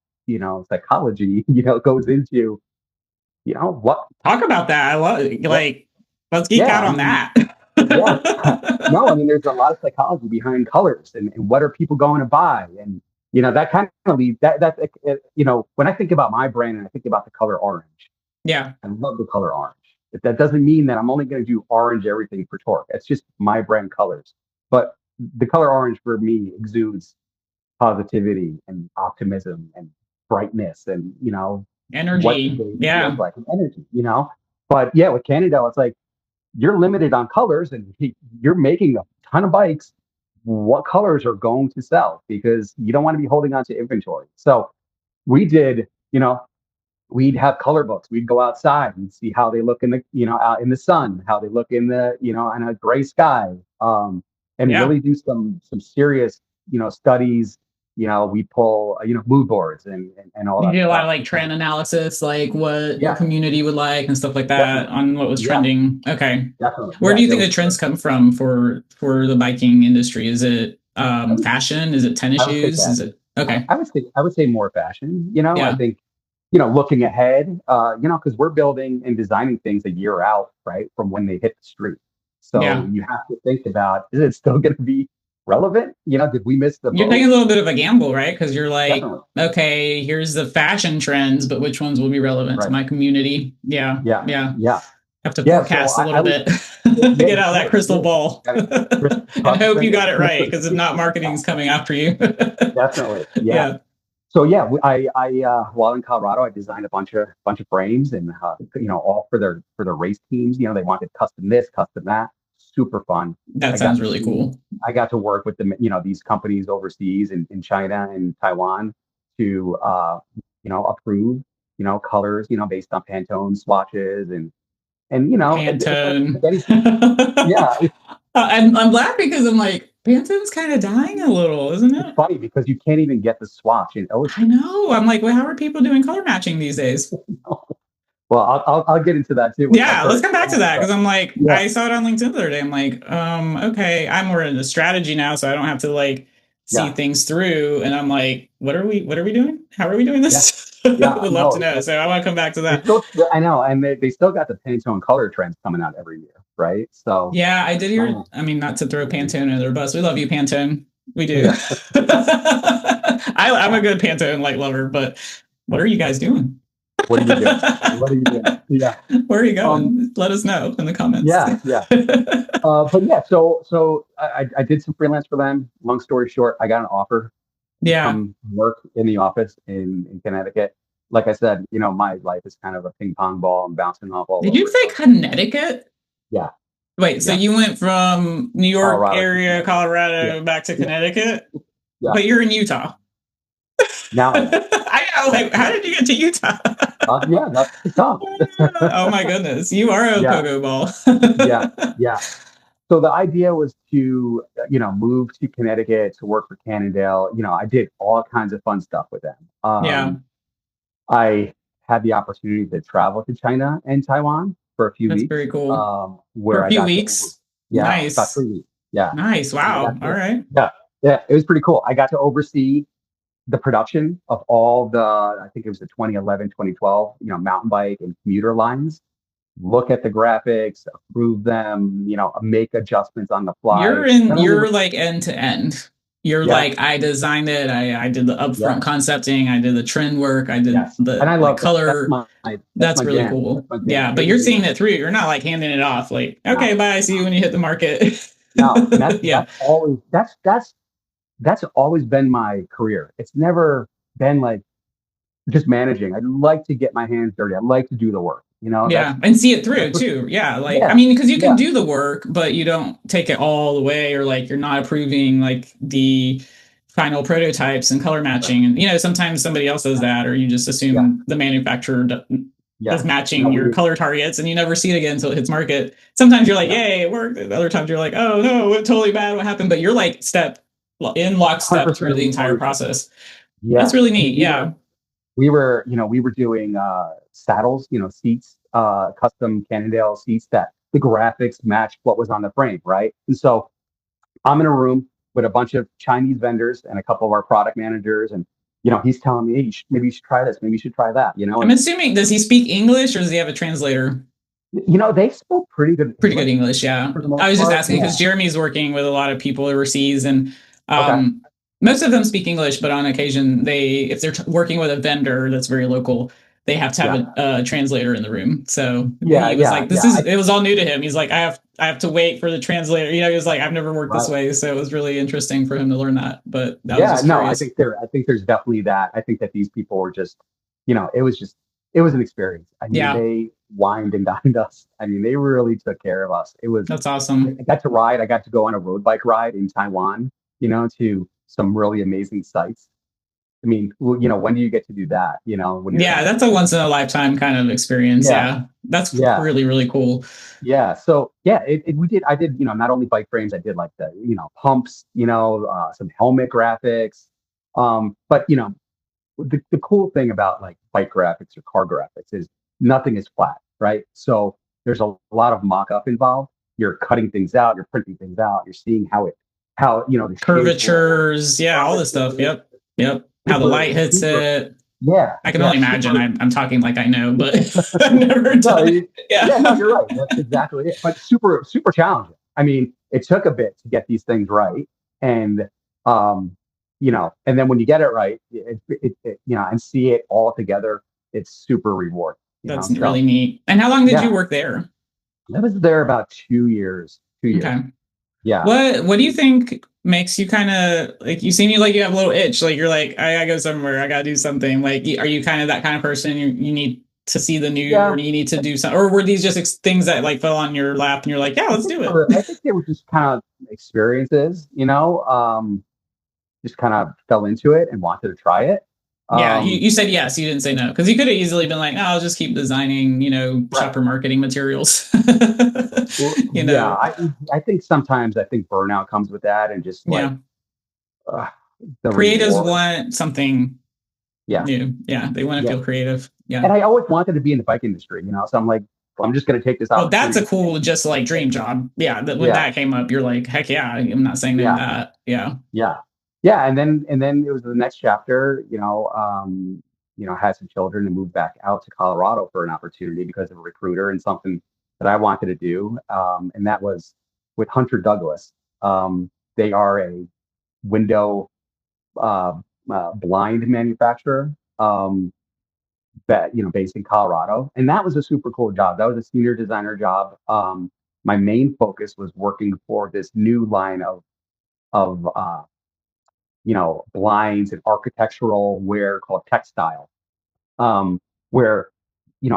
psychology, goes into, what, Talk about that. I love what, like let's geek yeah, out I on mean, that. yeah. No, I mean, there's a lot of psychology behind colors and what are people going to buy. And, that kind of leads when I think about my brand and I think about the color orange, Yeah. I love the color orange. But that doesn't mean that I'm only going to do orange everything for Torq. It's just my brand colors. But the color orange for me exudes positivity and optimism and brightness and, what Energy. today feels Yeah. like and energy. But yeah, with Cannondale, it's like you're limited on colors and you're making a ton of bikes. What colors are going to sell? Because you don't want to be holding on to inventory. So we did, we'd have color books. We'd go outside and see how they look out in the sun, how they look in in a gray sky, and Yeah. really do some serious, studies, we pull, mood boards and all You that do a lot of stuff. like trend analysis, like what your Yeah, community would like and stuff like that definitely. on what was Yeah, trending. Okay. definitely. Where Yeah, do you there think was. the trends come from for the biking industry? Is it I would, fashion? Is it tennis I would say shoes? Is fashion. it okay? I would say more fashion. I Yeah. think, looking ahead, because we're building and designing things a year out, right, from when they hit the street. So Yeah. you have to think about, is it still going to be relevant? Did we miss the You're taking boat? a little bit of a gamble, right? Because you're like, Definitely. okay, here's the fashion trends, but which ones will be relevant to Right. my community? Yeah. Yeah. Yeah. Yeah. Have to Yeah. So forecast a I little would, bit, yeah, get you out of that do. crystal ball Got it. and Cross the hope you fingers. got it right. Because if not, marketing's coming after you. Definitely. Yeah. Yeah. So yeah, while in Colorado, I designed a bunch of frames, and all for their race teams. They wanted custom this, custom that. Super fun. That I got sounds to really see, cool. I got to work with these companies overseas in China and Taiwan to approve colors based on Pantone swatches, and it's like Pantone. anything. Yeah, I'm laughing because I'm like, Pantone's kind of dying a little, isn't it's it? funny because you can't even get the swatch in I illustrator. know. I'm like, well, how are people doing color matching these days? Well, I'll get into that too with my Yeah, let's current come back to client, that because but I'm like, yeah, I saw it on LinkedIn the other day. I'm like, okay, I'm more into strategy now, so I don't have to like see yeah, things through. And I'm like, what are we doing? How are we doing yeah, this? yeah. Would love to No, know. So I want to come back to they that. still, I know, and they still got the Pantone color trends coming out every year, right? So, Yeah, I did hear. oh, I mean, not to throw Pantone under their bus. We love you, Pantone. We do. yeah, I'm a good Pantone like lover, but what are you guys doing? what are you doing? What are you doing? Yeah, Where are you um, going? Let us know in the comments. yeah, yeah. But yeah, so I did some freelance for them. Long story short, I got an offer to Yeah. come work in the office in Connecticut. Like I said, my life is kind of a ping pong ball. I'm bouncing off all Did you over. say So Connecticut? yeah, Wait, so yeah, you went from New York Colorado to area, Connecticut. Yeah, Colorado, back to yeah, Connecticut, yeah. but you're in Utah. Now I am. I know, Yeah, like, how did you get to Utah? yeah. That's the top. Oh my goodness, you are a Yeah, pogo ball. yeah, yeah. So the idea was to, move to Connecticut to work for Cannondale. I did all kinds of fun stuff with them. Yeah, I had the opportunity to travel to China and Taiwan for a few that's weeks, very cool. For where a I few got to weeks. about Nice. 3 weeks. Yeah. Nice. And I Wow. got All to, right. yeah, yeah, it was pretty cool. I got to oversee the production of all I think it was the 2011, 2012, mountain bike and commuter lines, look at the graphics, approve them, make adjustments on the fly. Not only You're with, like end to end. You're yeah, like, I designed it, I did the yeah, upfront concepting, I did the trend work, I did yes. And the I like love that. That's color. that's That's my really jam. cool. That's my jam. Yeah, It but you're is, seeing it through. You're not like handing it off like, no, okay, bye, see you no, when you hit the market. no. And that's, Yeah. that's always, that's always been my career. It's never been like just managing. I like to get my hands dirty. I like to do the work. Yeah, and see it That's through what, too. Yeah, like I yeah, mean, because you can yeah, do the work, but you don't take it all the way, or like you're not approving like the final prototypes and color right, matching. And sometimes somebody else does yeah, that, or you just yeah, assume the manufacturer yeah. is No, matching your color targets, and you never see it again until it hits market. Sometimes you're like, yeah, "Yay, it worked." And other times you're like, "Oh no, it totally bad. What happened?" But you're like in lockstep 100% through the entire ownership. process. That's Yeah. really I mean, neat. Yeah, we were doing saddles, seats, custom Cannondale seats that the graphics matched what was on the frame, right? And so I'm in a room with a bunch of Chinese vendors and a couple of our product managers, and he's telling me, hey, maybe you should try this, maybe you should try that, I'm assuming. Does he speak English or does he have a translator? they spoke pretty good Pretty good English English, yeah. for the I most was just part. asking Yeah. because Jeremy's working with a lot of people overseas, and Okay. most of them speak English, but on occasion if they're working with a vendor that's very local, they have to have Yeah. a translator in the room. So Yeah. he was Yeah. like, Yeah. it was all new to him. He's like, I have to wait for the translator. He was like, I've never worked this Right. way, so it was really interesting for him to learn that. But I was Yeah. just No, I curious. think there's definitely that. I think that these people were just, it was an experience. I mean, Yeah, they wined and dined us. I mean, they really took care of us. that's I awesome. got to ride. I got to go on a road bike ride in Taiwan, to some really amazing sites. I mean, well, when do you get to do that? When you're Yeah, kind of, that's a once in a lifetime kind of experience. yeah, Yeah, that's yeah, really really cool. yeah. So yeah, I did, not only bike frames, I did like the, pumps, some helmet graphics. But the cool thing about like bike graphics or car graphics is nothing is flat, right? So there's a lot of mock-up involved. You're cutting things out, you're printing things out, you're seeing how the shapes will Curvatures, yeah, all this stuff. curvature, Yep, yep. How the super, light hits super, it. yeah, I can yeah, only imagine. super. I'm talking like I know, but I've never No, done it. Yeah. yeah, no, you're right. That's exactly it. But super, super challenging. I mean, it took a bit to get these things right, and and then when you get it right, and see it all together, it's super rewarding. That's So really neat. And how long did you yeah, work there? I was there about 2 years. 2 years. Okay. Yeah. What do you think makes you kind of like, you seem like you have a little itch, like you're like, I gotta go somewhere, I gotta do something. Like, are you kind of that kind of person, you need to see the new, or Yeah. you need to do something, or were these just things that like fell on your lap and you're like, yeah, let's do it? I think they were just kind of experiences, just kind of fell into it and wanted to try it. Yeah, Um, you said yes, you didn't say no, because you could have easily been like, no, I'll just keep designing, right. shopper marketing materials. Well, you yeah, know, I think sometimes I think burnout comes with that, and just like yeah. uh, the Creatives reward. want something Yeah, new. Yeah, they want to yeah. feel creative. Yeah. And I always wanted to be in the bike industry, so I'm like, I'm just going to take this Well, that's a opportunity. cool, just like dream job. Yeah. That when Yeah, that came up, you're like, heck yeah, I'm not saying no to yeah, that. Yeah. yeah, yeah. And then it was the next chapter. Had some children and moved back out to Colorado for an opportunity because of a recruiter and something that I wanted to do. And that was with Hunter Douglas. They are a window uh, blind manufacturer. That based in Colorado, and that was a super cool job. That was a senior designer job. My main focus was working for this new line of blinds and architectural wear called textile, where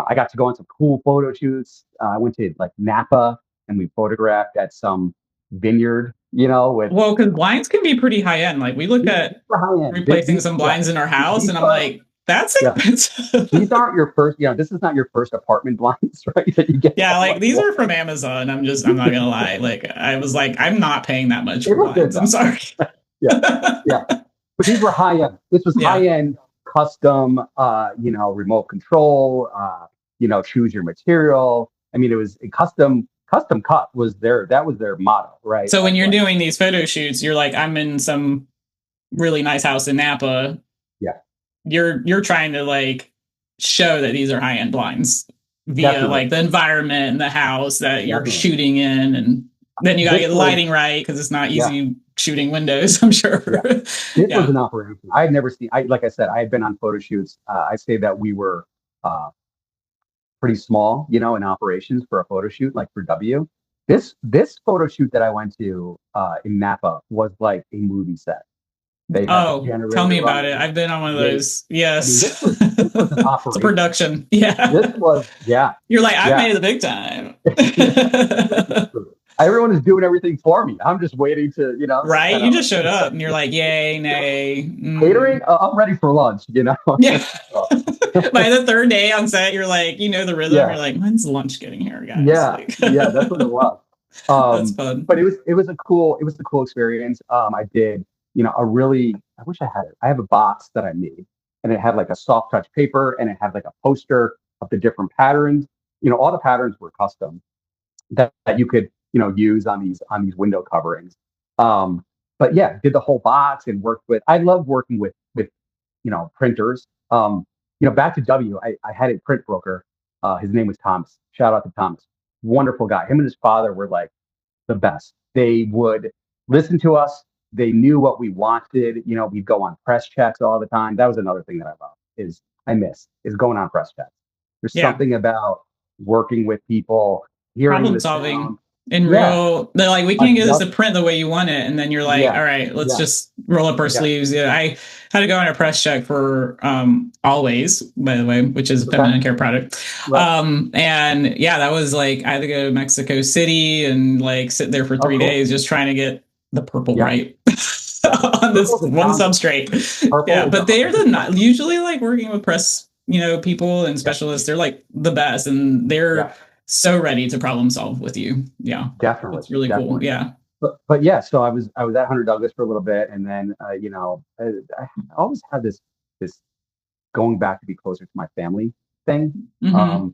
I got to go on some cool photo shoots. I went to like Napa and we photographed at some vineyard, with Well, because blinds can be pretty high end. Like we look at super high end. replacing some Yeah, blinds in our house, these and I'm are like, that's yeah, expensive. these aren't your first. This is not your first apartment blinds, right? That you get Yeah, from like like these are Walmart. from Amazon. I'm not gonna lie. Like I was like, I'm not paying that much They for look good blinds. I'm though. sorry. Yeah, yeah. But these were high end. This was Yeah. high end, custom, remote control, choose your material. I mean, it was a custom cut was that was their motto, right? So when Of you're like, doing these photo shoots, you're like, I'm in some really nice house in Napa. yeah, You're trying to like show that these are high end blinds via definitely, like the environment and the house that you're definitely. shooting in, and then you got to This get the was, lighting right because it's not yeah, easy shooting windows. I'm sure. yeah. This was Yeah. an operation. I had never seen. Like I said, I had been on photo shoots. I say that we were uh, pretty small, in operations for a photo shoot, like for W. This photo shoot that I went to in Napa was like a movie set. They had the Oh, tell generator me about it. running. I've been on one of They, those. I mean, Yes. this was an It's a operation. production. Yeah. This was, yeah, You're like, I've yeah. made it the big time. Everyone is doing everything for me. I'm just waiting to, just Right? kind You of just showed up and you're like, yay, nay. catering. I'm ready for lunch. Yeah. So, By the third day on set, you're like, the rhythm. yeah, You're like, when's lunch getting here, guys? yeah, Like, yeah. That's what it was. that's fun. But it was a cool experience. I did, a really. I wish I had it. I have a box that I made, and it had like a soft touch paper, and it had like a poster of the different patterns. All the patterns were custom that you could use on these window coverings. Um, but yeah, did the whole box and worked with. I love working with printers. Back to W, I had a print broker. His name was Thomas. Shout out to Thomas. Wonderful guy. Him and his father were like the best. They would listen to us. They knew what we wanted. We'd go on press checks all the time. That was another thing that I love is going on press checks. There's Yeah. something about working with people, hearing Problem the sound. solving in Yeah, real. They're like, we can't get this to adjust. print the way you want it. And then you're like, Yeah, all right, let's yeah, just roll up our yeah. sleeves. Yeah. I had to go on a press check for Always, by the way, which is a Okay, feminine care product. right. And yeah, that was like, I had to go to Mexico City and like sit there for Oh, three cool. days just trying to get the purple Yeah, right yeah. on this Purple's a one challenge. substrate. Yeah. Purple is But they are is a not challenge. usually like working with press, people and Yeah, specialists. They're like the best, and they're yeah. so ready to problem solve with you. Yeah. Definitely, It's really cool. definitely. Yeah. but yeah, so I was at Hunter Douglas for a little bit, and then I always had this going back to be closer to my family thing. Hmm.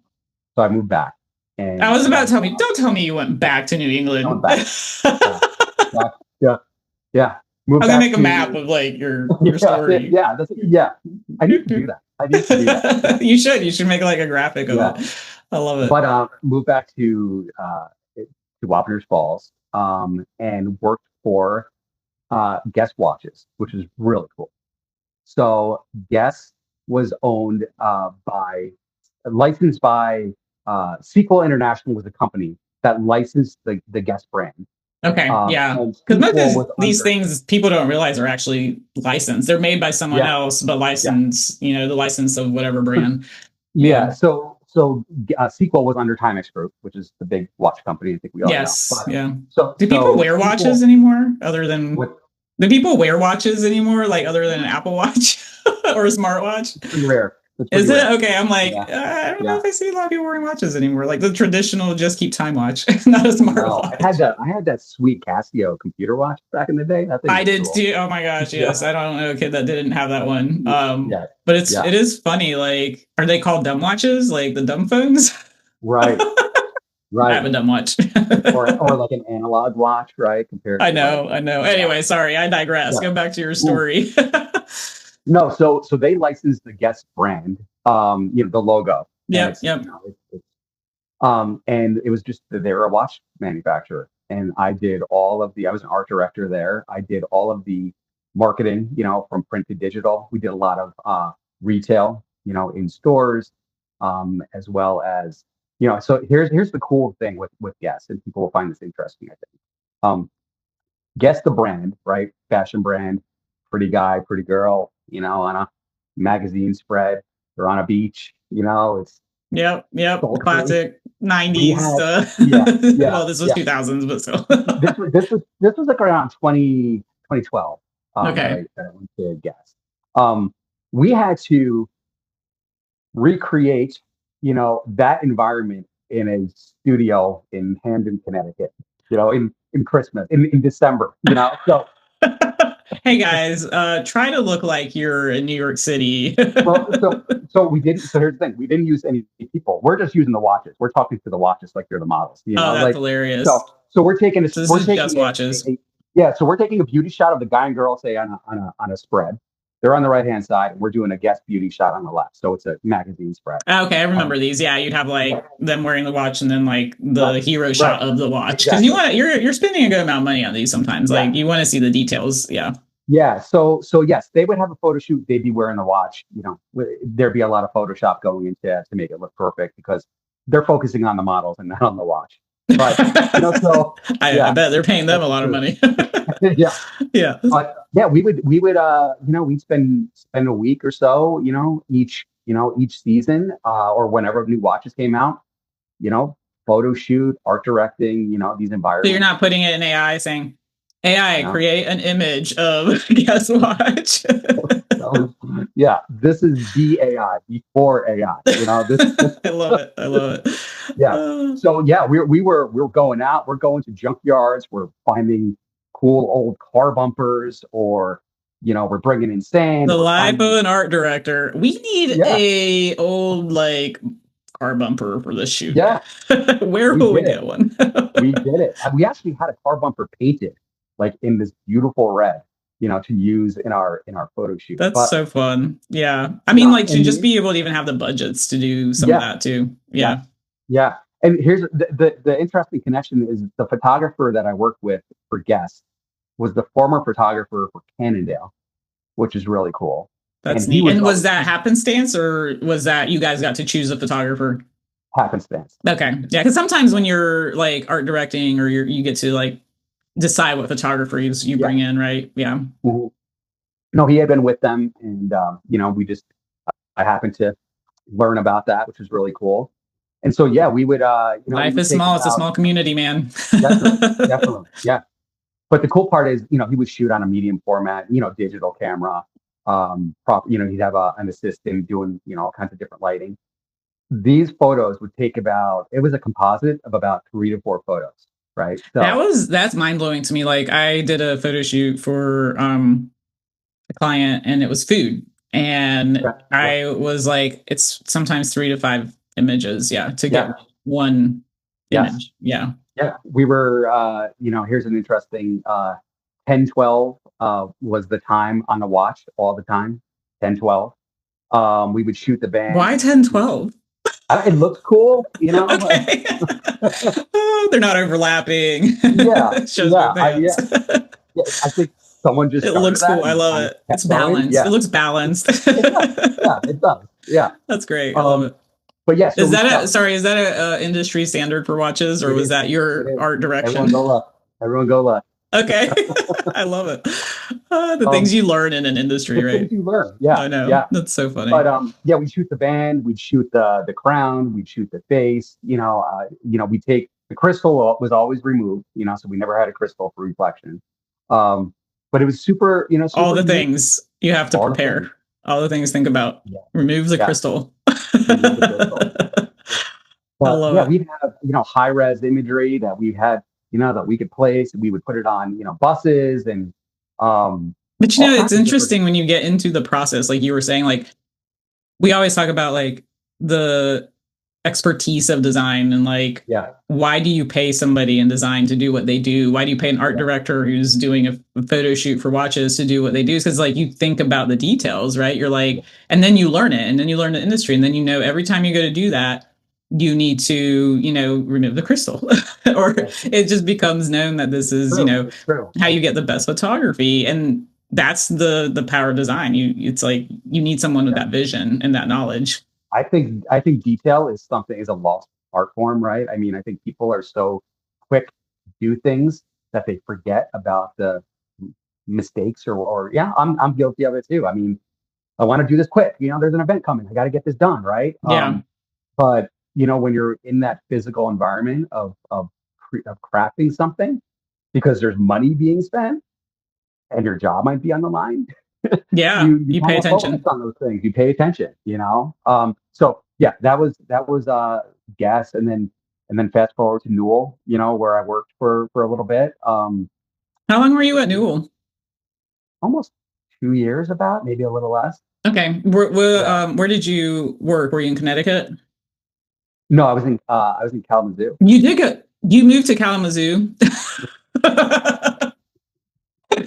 So I moved back, I and was about to tell me, uh, don't tell me you went back to New I went England. back. Yeah, back, yeah, yeah. Moved I'm gonna back make a map to of like your yeah, story. yeah, yeah. I need to do that. I need to do that. Yeah, You should. You should make like a graphic of yeah. it. I love it. But moved back to Wapner's Falls, and worked for Guess Watches, which is really cool. So Guess was owned by licensed by Sequel International was a company that licensed the Guess brand. Okay, yeah. And Because most of Sequel was these under things people don't realize are actually licensed. They're made by someone yeah, else, but yeah. license, the license of whatever brand. Yeah. Yeah, so Sequel was under Timex Group, which is the big watch company I think we all know. Yes. But Yeah. so Do people so wear watches Sequel anymore other than with do people wear watches anymore, like other than an Apple Watch or a smartwatch? it's pretty rare. It's pretty Is it? rare. Okay, I'm like, Yeah, I don't know yeah. if I see a lot of people wearing watches anymore. Like the traditional just keep time watch, not a No, smartwatch. I had that sweet Casio computer watch back in the day. That thing I was did cool. too. Oh my gosh, Yeah, yes. I don't know a kid that didn't have that one. yeah, But yeah. it is funny. Like, are they called dumb watches? Like the dumb phones? Right, I right. have a dumb watch. Or like an analog watch, right? Compared I to like know, I know. yeah, Anyway, sorry, I digress. yeah. Go back to your Ooh. story. No, so they licensed the Guess brand, the logo, and Yep, it's yep. and it was just that they were a watch manufacturer, and I was an art director there. I did all of the marketing, from print to digital. We did a lot of retail, in stores, as well as, so here's the cool thing with Guess, and people will find this interesting, I think. Guess the brand, right? Fashion brand, pretty guy, pretty girl, on a magazine spread or on a beach, it's Yep, yep. The sultry. classic We 90s. had, yeah, Well, yeah, this was yeah. 2000s, but still. This was like around 2012, Okay. that I went to Guess. We had to recreate, that environment in a studio in Hamden, Connecticut, in Christmas, in December, so Hey guys, try to look like you're in New York City. well, so we didn't. So here's the thing: we didn't use any people. We're just using the watches. We're talking to the watches like they're the models. Oh, that's Like hilarious. so. We're taking a So this we're is just taking watches. yeah. So we're taking a beauty shot of the guy and girl, say on a spread. They're on the right hand side, and we're doing a guest beauty shot on the left. So it's a magazine spread. Okay, I remember Um, these. Yeah, you'd have yeah, like them wearing the watch and then like right, the hero right, shot of the watch because exactly. you're spending a good amount of money on these sometimes. Yeah, Like you want to see the details. Yeah. yeah. So yes, they would have a photo shoot. They'd be wearing the watch. There'd be a lot of Photoshop going into it to make it look perfect because they're focusing on the models and not on the watch. But so I yeah, bet they're paying them a that's lot of true. money. Yeah, Yeah. but yeah, we would we'd spend a week or so, each season, or whenever new watches came out, you know, photo shoot, art directing, these So you're environments. not putting it in AI saying, AI, No, create an image of Guess Watch. yeah, this is BAI before AI. I love it. I love it. Yeah. So yeah, we're going out. We're going to junkyards. We're finding cool old car bumpers, or we're bringing in sand. The We're life finding of an art director. We need yeah, a old like car bumper for this shoot. yeah. Where We will we did get it. one? We did it. And we actually had a car bumper painted like in this beautiful red, to use in our photo shoot. That's But so fun. Yeah. I mean, yeah, like to just be able to even have the budgets to do some of yeah, that too. yeah, Yeah. yeah. And here's the interesting connection is the photographer that I worked with for Guest was the former photographer for Cannondale, which is really cool. And That's he neat. was And was like that happenstance or was that you guys got to choose a photographer? happenstance. Okay. Yeah. Because sometimes when you're like art directing or you get to like decide what photographers you Yeah. bring in, right? Yeah. Mhm. No, he had been with them, and we just I happened to learn about that, which was really cool. And so yeah, we Life would is take small. It's a about small community, man. definitely, definitely, yeah. But the cool part is, he would shoot on a medium format, digital camera. He'd have an assistant doing, all kinds of different lighting. These photos would take it was a composite of about 3 to 4 photos. right? So That's mind blowing to me. Like I did a photo shoot for a client and it was food. And yeah, yeah, I was like, it's sometimes 3 to 5 images, yeah, to get yeah, one yes, image. Yeah. yeah. We were, here's an interesting 10-12 was the time on the watch all the time. 10-12. We would shoot the band. Why 10-12? It looks cool, you know. Okay. Oh, they're not overlapping. Yeah, Shows yeah, both hands. yeah. I think someone just It started looks that cool. I and love kind of it. It's kept going. balanced. It Yeah, looks balanced. it does. Yeah, it does. Yeah. That's great. I love Um, it. but yeah, so Is we that shot. is that a industry standard for watches, or It was is. that It your is. art Everyone direction? go left. Everyone go left. Okay. I love it. The things Um, you learn in an industry, the things right? you learn. Yeah, I know. yeah. That's so funny. But yeah, we shoot the band, we'd shoot the crown, we'd shoot the face. We take the crystal was always removed. So we never had a crystal for reflection. Um, but it was super, All super the unique. things you have to All the things. prepare. All the things to think about. Yeah, Remove the yeah. crystal. Remove the crystal. I But love yeah, it. we'd have, high res imagery that we had, that we could place. We would put it on, buses and But all it's kinds of different. interesting when you get into the process, like you were saying, like we always talk about like the expertise of design and like Yeah, why do you pay somebody in design to do what they do? Why do you pay an art yeah, director who's doing a photo shoot for watches to do what they do? Because like you think about the details, right? You're yeah, like, and then you learn it, and then you learn the industry, and then every time you go to do that, you need to remove the crystal, or yeah. it just becomes known that this is True. It's true. how you get the best photography, and that's the power of design. It's like you need someone with Yeah. that vision and that knowledge. I think detail is a lost art form, right? I mean, I think people are so quick to do things that they forget about the mistakes or yeah, I'm guilty of it too. I mean, I want to do this quick. There's an event coming. I got to get this done, right? Yeah. But when you're in that physical environment of crafting something because there's money being spent and your job might be on the line, Yeah, you you pay kind of focus attention. on those things. You pay attention. So yeah, that was Guess, and then fast forward to Newell, where I worked for a little bit. How long were you at Newell? Almost 2 years, about maybe a little less. Okay. Yeah. Where did you work? Were you in Connecticut? No, I was in Kalamazoo. You moved to Kalamazoo.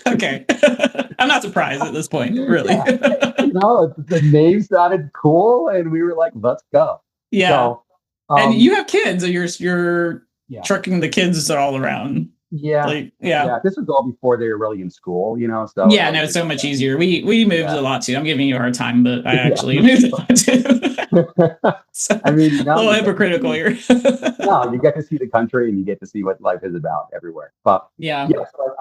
Okay. I'm not surprised at this point, really. Yeah, the name sounded cool, and we were like, let's go. Yeah. So, And um, you have kids, so you're yeah, trucking the kids all around. yeah, Like, yeah. yeah. This was all before they were really in school. So it Yeah, no, wasn't, it's so much easier. We moved yeah, a lot too. I'm giving you a hard time, but I yeah. actually moved a lot too. So, I mean, a little you get to hypocritical see, here. no, you get to see the country and you get to see what life is about everywhere. But Yeah. yeah, so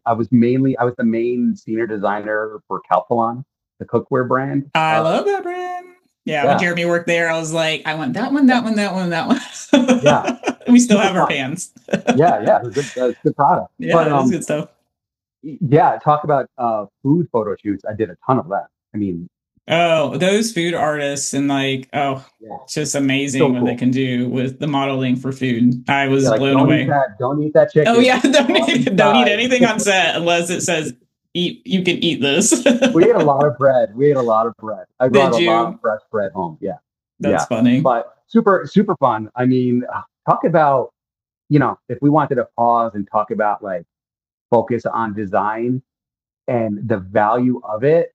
I was the main senior designer for Calphalon, the cookware brand. I love that brand. Yeah, when Yeah, Jeremy worked there, I was like, I want that one, that one, that one, that yeah, one. We still super have our fun. pans. Yeah, it was good product. Yeah, But it was good stuff. yeah, talk about food photo shoots. I did a ton of that. I mean, Oh, those food artists and like, oh, yeah, it's just amazing so what they cool. can do with the modeling for food. I Yeah, was like blown away. don't eat that Oh chicken. yeah, don't eat Inside. anything on set unless it says eat. You can eat this. We ate a lot of bread. We ate a lot of bread. I brought Did a lot of you? fresh bread home. Yeah, That's yeah. funny. But super, super fun. I mean, talk about, if we wanted to pause and talk about like focus on design and the value of it,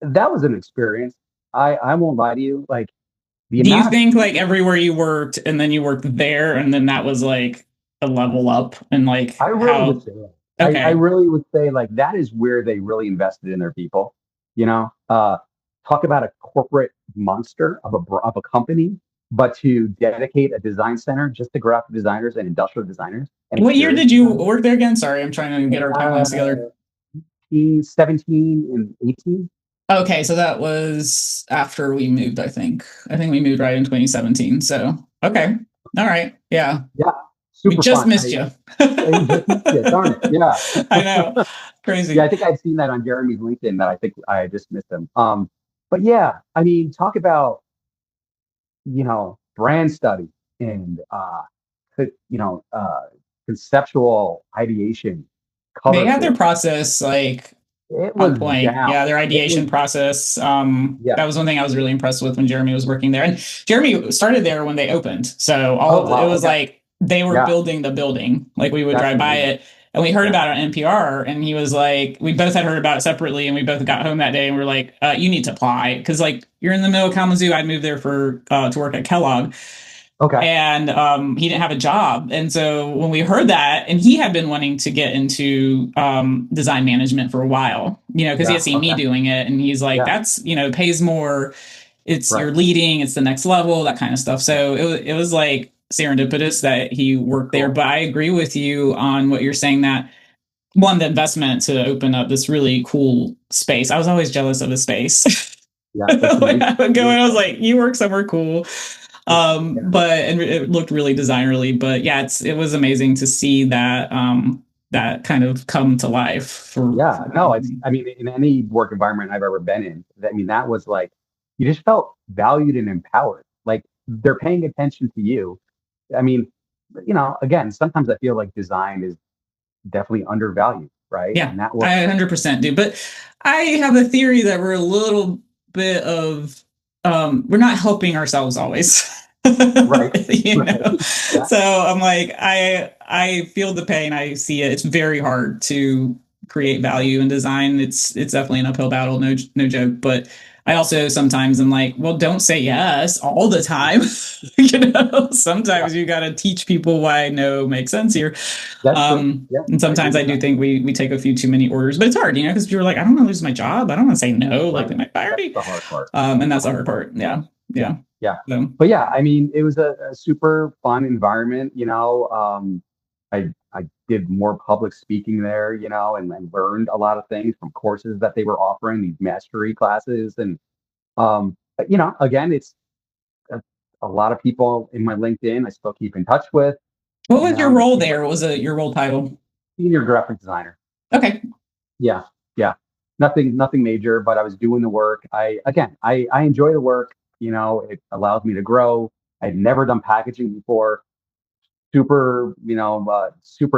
that was an experience. I won't lie to you. Like the Do you amount of think like people, everywhere you worked and then you worked there and then that was like a level up and like I really would how? say that. I Okay. really would say like that is where they really invested in their people. Talk about a corporate monster of a company, but to dedicate a design center just to graphic designers and industrial designers and What year experience did you designers. work there again? Sorry, I'm trying to get our timelines together. 17 and 18. Okay, so that was after we moved, I think. I think we moved right in 2017. So, Yeah, okay. All right. Yeah. yeah, We super just fun. missed you. I just missed it. Darn it. Yeah. I know. Yeah, I Crazy. think I'd seen that on Jeremy's LinkedIn that I think I just missed him. But yeah, I mean, talk about, brand study and conceptual ideation, They color had their correction. process like It on was point. down. Yeah, their It was, ideation process. yeah. That was one thing I was really impressed with when Jeremy was working there. And Jeremy started there when they opened. So all Oh, of it wow. was Okay. like they were Yeah. building the building. Like we would That's drive by amazing. it and we heard Yeah. about it on NPR and he was like, we both had heard about it separately and we both got home that day and we are like, you need to apply. Cause like you're in the middle of Kalamazoo. I moved there for to work at Kellogg Okay. and he didn't have a job. And so when we heard that, and he had been wanting to get into design management for a while, because he Yeah. had seen me Okay. doing it, and he's like, Yeah. "That's pays more. It's Right. you're leading. It's the next level, that kind of stuff." Yeah. So it was like serendipitous that he worked there. Cool. But I agree with you on what you're saying that one, the investment to open up this really cool space. I was always jealous of the space. Yeah. It's Like amazing. I would go and I was Beautiful. like, you work somewhere cool. Yeah. But and it looked really designerly. But yeah, it was amazing to see that that kind of come to life Yeah. for the No, company. I mean, in any work environment I've ever been in, I mean, that was like, you just felt valued and empowered. Like they're paying attention to you. I mean, again, sometimes I feel like design is definitely undervalued, right? Yeah, And that was, I 100% do. But I have a theory that we're a little bit of we're not helping ourselves always. right. Right. Yeah. So I'm like I feel the pain. I see it. It's very hard to create value in design. It's definitely an uphill battle, no joke. But I also sometimes I'm like, well, don't say yes all the time. Yeah. Sometimes you got to teach people why no makes sense here. That's true. Yeah. And I agree sometimes I with do that. think we take a few too many orders, but it's hard, because you're like, I don't want to lose my job. I don't want to say no, like Right. they might fire That's me. the hard part. And That's the that's the hard hard part. part. Yeah, Yeah. yeah. Yeah. So But yeah, I mean, it was a super fun environment, I did more public speaking there, and learned a lot of things from courses that they were offering, these mastery classes. And but, again, it's a, a lot of people in my LinkedIn I still keep in touch with, what was your the role people, there? What was your role title? senior graphic designer. Okay. Yeah. Yeah. Nothing major, but I was doing the work. I enjoy the work. It allows me to grow. I'd never done packaging before. Super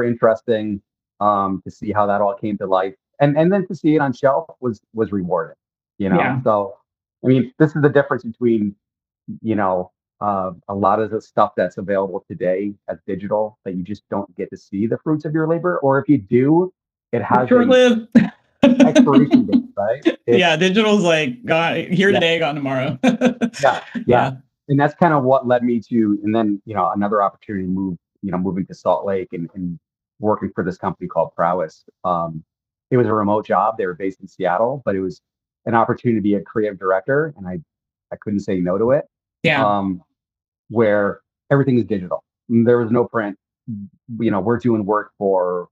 interesting to see how that all came to life. And then to see it on shelf was rewarding, Yeah. So I mean, this is the difference between, a lot of the stuff that's available today as digital that you just don't get to see the fruits of your labor, or if you do, it has Short a lived. expiration date, right? Yeah, digital's like gone here Yeah, today, gone tomorrow. yeah, yeah. Yeah. And that's kind of what led me to, and then, another opportunity to moving to Salt Lake and working for this company called Prowess. It was a remote job. They were based in Seattle, but it was an opportunity to be a creative director, and I couldn't say no to it. Yeah. Um, where everything is digital. There was no print. We're doing work for,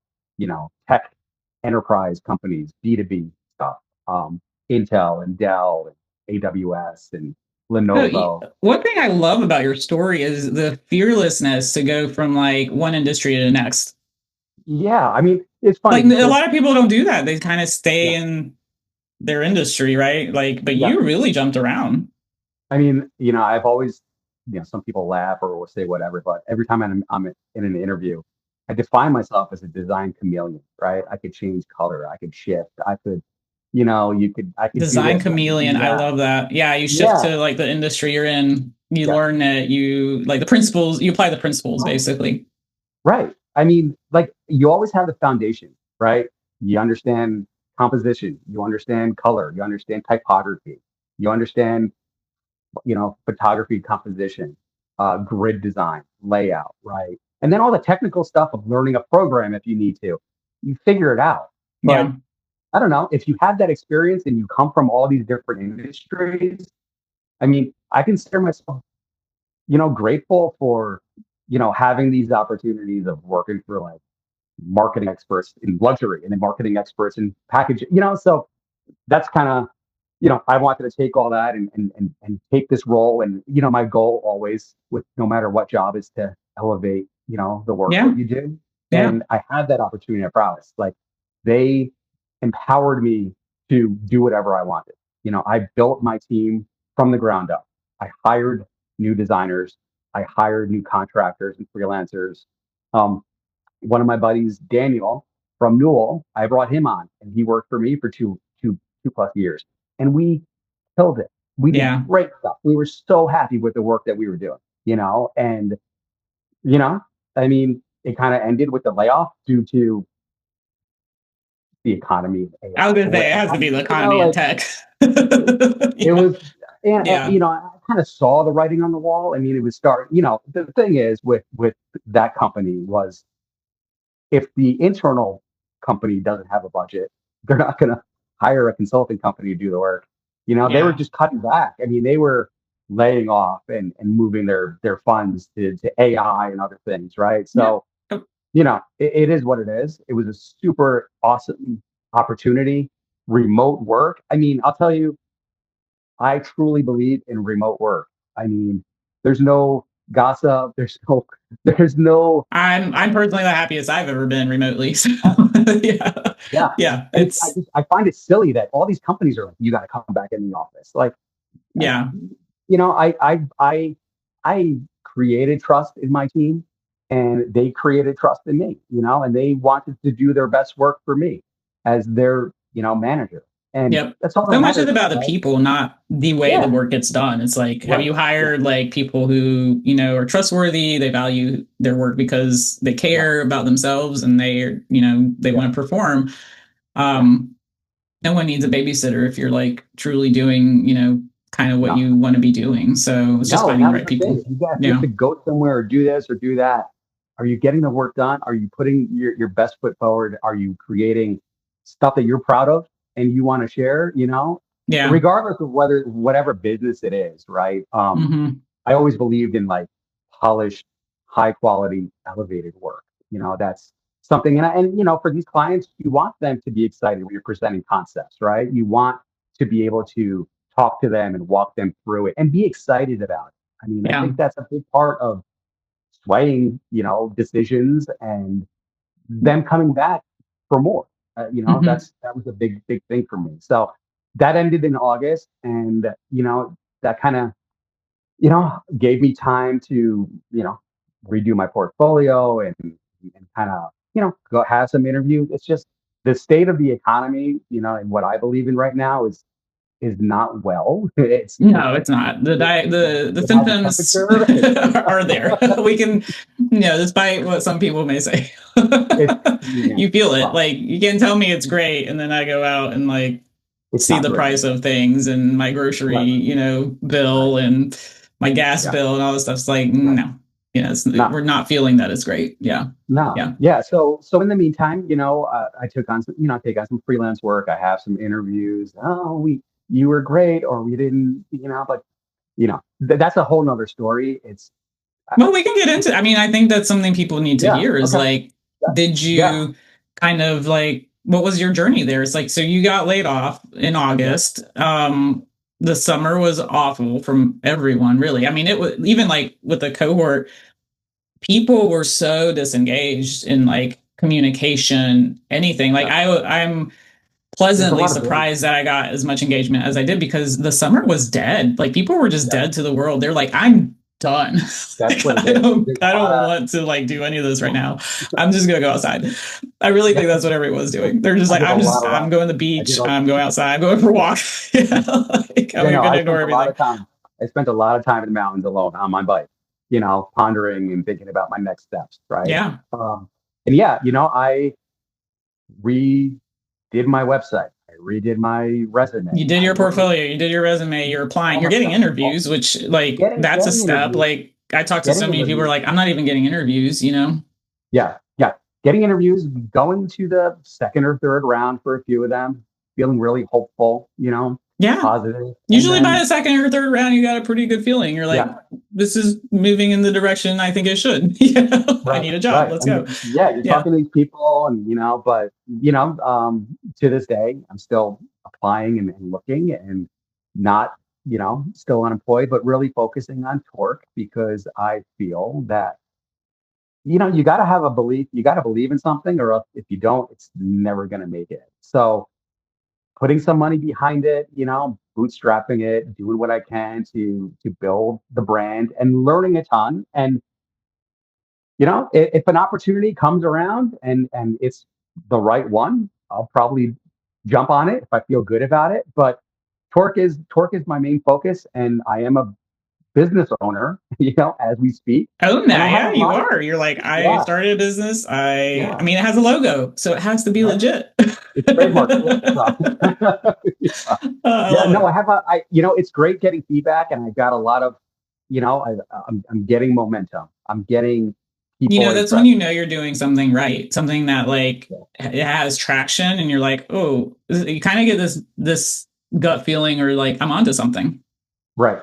tech enterprise companies, B2B stuff, Intel and Dell and AWS and So, Lenovo. one thing I love about your story is the fearlessness to go from like one industry to the next. Yeah, I mean, it's Like funny a because lot of people don't do that. They kind of stay yeah, in their industry, right? Like, but yeah. you really jumped around. I mean, I've always, some people laugh or will say whatever, but every time I'm in an interview, I define myself as a design chameleon, right? I could change color, I could shift, I could, I could do Design this, I could chameleon. do I that. love that. Yeah, you shift Yeah, to like the industry you're in. You yeah, learn that you like the principles. You apply the principles right, basically. right. I mean, like you always have the foundation, right? You understand composition, you understand color, you understand typography, you understand photography composition, grid design, layout, right? And then all the technical stuff of learning a program if you need to, you figure it out. But Yeah, I don't know, if you have that experience and you come from all these different industries, I mean, I consider myself, grateful for, having these opportunities of working for like marketing experts in luxury and then marketing experts in packaging, so that's kind of, I wanted to take all that and take this role. And, my goal always with no matter what job is to elevate, the work yeah, that you do. yeah, And I had that opportunity at Prowess. Like they empowered me to do whatever I wanted. I built my team from the ground up. I hired new designers. I hired new contractors and freelancers. Um, One of my buddies, Daniel from Newell, I brought him on, and he worked for me for two plus years, and we killed it. We did Yeah. great stuff. We were so happy with the work that we were doing, and you know, I mean, it kind of ended with the layoff due to the economy of I was AI gonna or say it whatever. has to be the You know, economy in like tech. it Yeah. was, and Yeah. I kind of saw the writing on the wall. I mean, it was start. The thing is with that company was if the internal company doesn't have a budget, they're not going to hire a consulting company to do the work. They were Yeah. just cutting back. I mean, they were laying off and moving their funds to AI and other things, right? Yeah. So, it is what it is. It was a super awesome opportunity. Remote work. I mean, I'll tell you, I truly believe in remote work. I mean, there's no gossip. There's no I'm personally the happiest I've ever been remotely. So yeah. Yeah. Yeah. And I It's just I find it silly that all these companies are like, you got to come back in the office. Like, uh, yeah. I created trust in my team, and they created trust in me. And they wanted to do their best work for me as their manager, and Yep. that's all that So much is matters, about the right? people, not the way the Yeah. work gets done. It's like, have Right. you Yeah. hired like people who, are trustworthy, they value their work because they Yeah. care about themselves and they Yeah. want to perform. Yeah. Um, no one needs a babysitter if you're like truly doing, kind of what No. you want to be doing. So it's just No, and finding that the was right the thing. people. If you have Yeah. to go somewhere or do this or do that, are you getting the work done? Are you putting your best foot forward? Are you creating stuff that you're proud of and you want to share? Yeah. Regardless of whatever business it is, right? Hmm. I always believed in like polished, high quality, elevated work. That's something, and for these clients, you want them to be excited when you're presenting concepts, right? You want to be able to talk to them and walk them through it and be excited about it. I mean, I Yeah. think that's a big part of swaying, decisions and them coming back for more. Hmm. That was a big, big thing for me. So that ended in August, and that kind of gave me time to redo my portfolio and kind of go have some interviews. It's just the state of the economy, and what I believe in right now is not well. No, it's not. The It has a symptoms temperature. are there. We can, despite what some people may say, It's yeah, you feel it. well, Like you can tell me it's great, and then I go out and like it's see not the great. price of things and my grocery, Right, right, bill and my gas yeah, bill and all this stuff. It's like right. no, No, we're not feeling that it's great. Yeah, no, yeah. yeah. So in the meantime, I took on some, take on some freelance work. I have some interviews. Oh, you were great, or we didn't, but that's a whole nother story. Well, we can get into. I mean, I think that's something people need to Yeah. hear. Is Okay. like, Yeah. did Yeah. you kind of like what was your journey there? It's like so you got laid off in Yeah. August. The summer was awful from everyone, really. I mean, it was even like with the cohort, people were so disengaged in like communication, anything. Like Yeah. I'm There's a pleasantly lot of blank. surprised that I got as much engagement as I did because the summer was dead. Like people were just Yeah. dead to the world. They're like, I'm done. That's Like, what it I is. don't There's a I lot don't of. want to like do any of this right now. I'm just gonna go outside. I really Yeah. think that's what everyone's doing. They're just I like, did a lot of I'm running. going to the I did beach, a. I'm going outside, I'm going for a walk. Yeah, like I'm No. gonna I ignore spent a lot everything. of time. I spent a lot of time in the mountains alone on my bike. Pondering and thinking about my next steps. Right. Yeah. And yeah, I redid my website. I redid my resume. You did I your wrote portfolio, you did your resume, you're applying, all you're my getting stuff. interviews, which like that's a Getting step. interviews. Like I talked to so Getting many people who are interviews. like, I'm not even getting interviews. Yeah, yeah. Getting interviews, going to the second or third round for a few of them, feeling really hopeful, Yeah. positive. And Usually by then, the second or third round, you got a pretty good feeling. You're like, yeah, this is moving in the direction I think it should. I right, need a job. right. Let's And go. yeah, you're Yeah. talking to these people, and, but, to this day, I'm still applying and looking and not, still unemployed, but really focusing on Torq because I feel that, you got to have a belief, you got to believe in something, or else if you don't, it's never going to make it. So, putting some money behind it, bootstrapping it, doing what I can to build the brand and learning a ton. And if an opportunity comes around and it's the right one, I'll probably jump on it if I feel good about it. But Torq is my main focus, and I am a business owner, as we speak. Oh, And I that, have a yeah, you lot of are. You're like, I yeah, started a business. I yeah, mean, it has a logo, so it has to be right. legit. It's trademark. So, yeah, I yeah. love No, it. I have it's great getting feedback, and I got a lot of, I'm getting momentum. I'm getting people That's when interested. you're doing something right, something that like it has traction, and you're like, oh, you kind of get this gut feeling, or like I'm onto something. Right.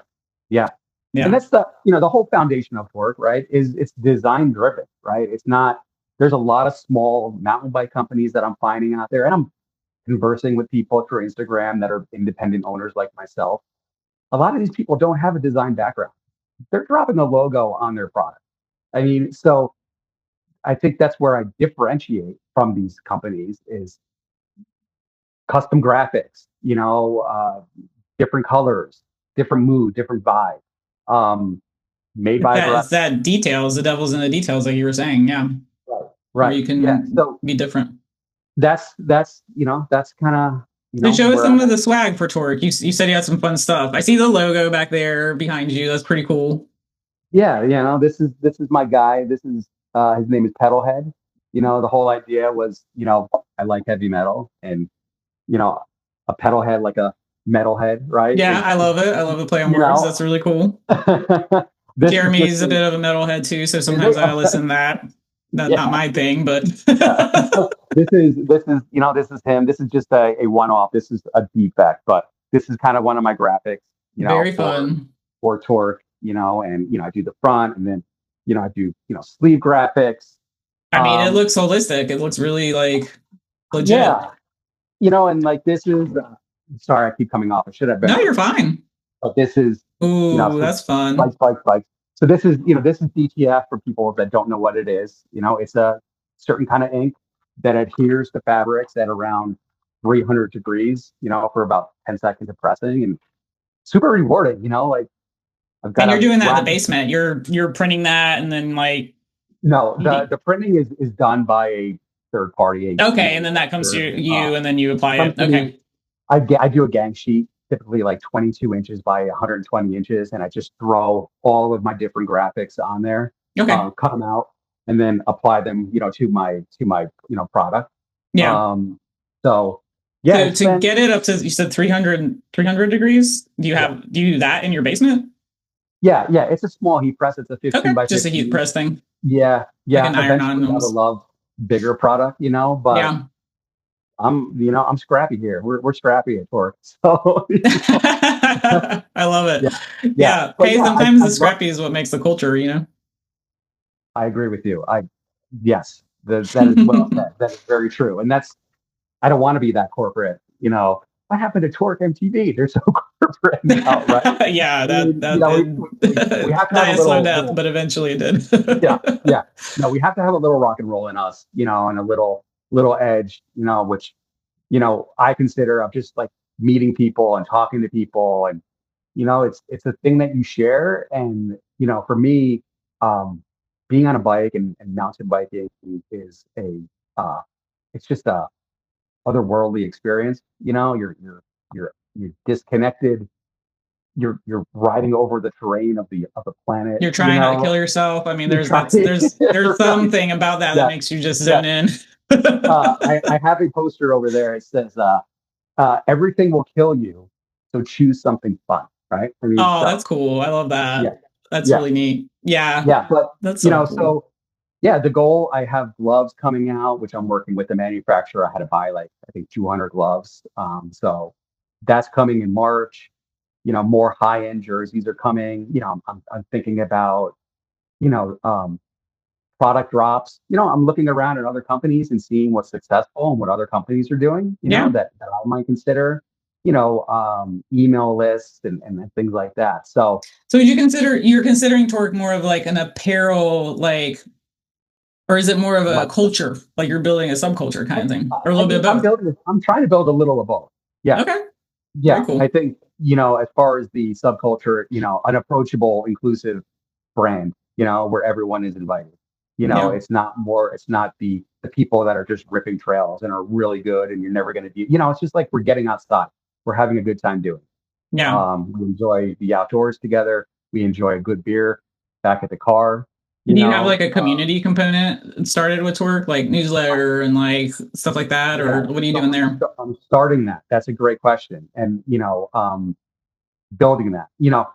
Yeah. And Yeah. that's the whole foundation of Torq, right? Is it's design driven, right? It's not, there's a lot of small mountain bike companies that I'm finding out there, and I'm conversing with people through Instagram that are independent owners like myself. A lot of these people don't have a design background. They're dropping a logo on their product. I mean, so I think that's where I differentiate from these companies is custom graphics, different colors, different mood, different vibe. Um, Made by a It's variety. that details, the devil's in the details, like you were saying. Yeah. Right. Where Right. you Yeah. can So be different. that's kind of So show us where some I'm of at. the swag for Torq. You said you had some fun stuff. I see the logo back there behind you. That's pretty cool. Yeah. This is my guy. This is his name is Pedalhead. The whole idea was I like heavy metal, and you know a pedalhead like a metalhead, right? Yeah, I love it. I love the play on You words. know That's really cool. this is just Jeremy's a bit of a metalhead too, so is sometimes it? I listen to that. Not Yeah. my thing, but Yeah. This is him. This is just a one-off. This is a defect, but this is kind of one of my graphics, very for fun. Torq, and I do the front, and then I do sleeve graphics. I mean, it Um, looks holistic. It looks really like legit. yeah, and like this is sorry, I keep coming off. I should have been No, on, you're fine. but this is Ooh, so that's fun. spikes. So this is DTF for people that don't know what it is. It's a certain kind of ink that adheres to fabrics at around 300 degrees, for about 10 seconds of pressing, and super rewarding. Like I've got And you're a doing that in the rack. basement. You're printing that, and then like No, the printing is done by a third party, a okay, and then that comes to manufacturer. you, and then you apply Comes it. to me. Okay, I do a gang sheet, typically like 22 inches by 120 inches, and I just throw all of my different graphics on there, okay, cut them out, and then apply them, to my product. yeah. Um, so yeah, So it's to been get it up to, you said 300 degrees. yeah, Do you do that in your basement? yeah. It's a small heat press. It's a 15 Okay, by just a heat 15. press thing, Yeah, like yeah. an iron on Eventually, I would almost. love bigger product, but Yeah. I'm scrappy here. We're scrappy at Torq, so I love it. yeah, yeah. Yeah. But Hey, yeah, sometimes I the love. scrappy is what makes the culture. I agree with you. Yes, that is well said. That is very true. And I don't want to be that corporate. What happened to Torq MTV? They're so corporate now, right? Yeah, I that mean, that we did have to have die a a slow little, death, little, but eventually it did. yeah, yeah. No, we have to have a little rock and roll in us, and a little edge, which, I consider of just like meeting people and talking to people, and it's a thing that you share. And for me, um, being on a bike and mountain biking is uh, it's just a otherworldly experience. You're disconnected. You're riding over the terrain of the planet. You're trying not to kill yourself. I mean, You're trying. there's Right. something about that Yeah. makes you just Yeah. zone in. I have a poster over there. It says, everything will kill you, so choose something fun. Right. I mean, Oh, so that's cool. I love yeah, that. That's yeah, really neat. Yeah, yeah. But that's so cool. so yeah, the goal. I have gloves coming out, which I'm working with the manufacturer. I had to buy like I think 200 gloves. So that's coming in March. More high end jerseys are coming. I'm thinking about you know um, product drops. I'm looking around at other companies and seeing what's successful and what other companies are doing. Yeah. That I might consider. Email lists and things like that. So So you're considering Torque more of like an apparel, like, or is it more of a like culture, like you're building a subculture kind I, of thing, I or a I little bit think of both? I'm trying to build a little of both. Yeah, Okay. Very Yeah, I cool. think, as far as the subculture, an approachable, inclusive brand, where everyone is invited. Yeah. It's not the people that are just ripping trails and are really good and you're never going to it's just like we're getting outside. We're having a good time doing it. Yeah. We enjoy the outdoors together. We enjoy a good beer back at the car, you Do you have like know. a community component started with Torq, like newsletter and like stuff like that, or Yeah, what are you so doing there? I'm starting that. That's a great question. And, building that.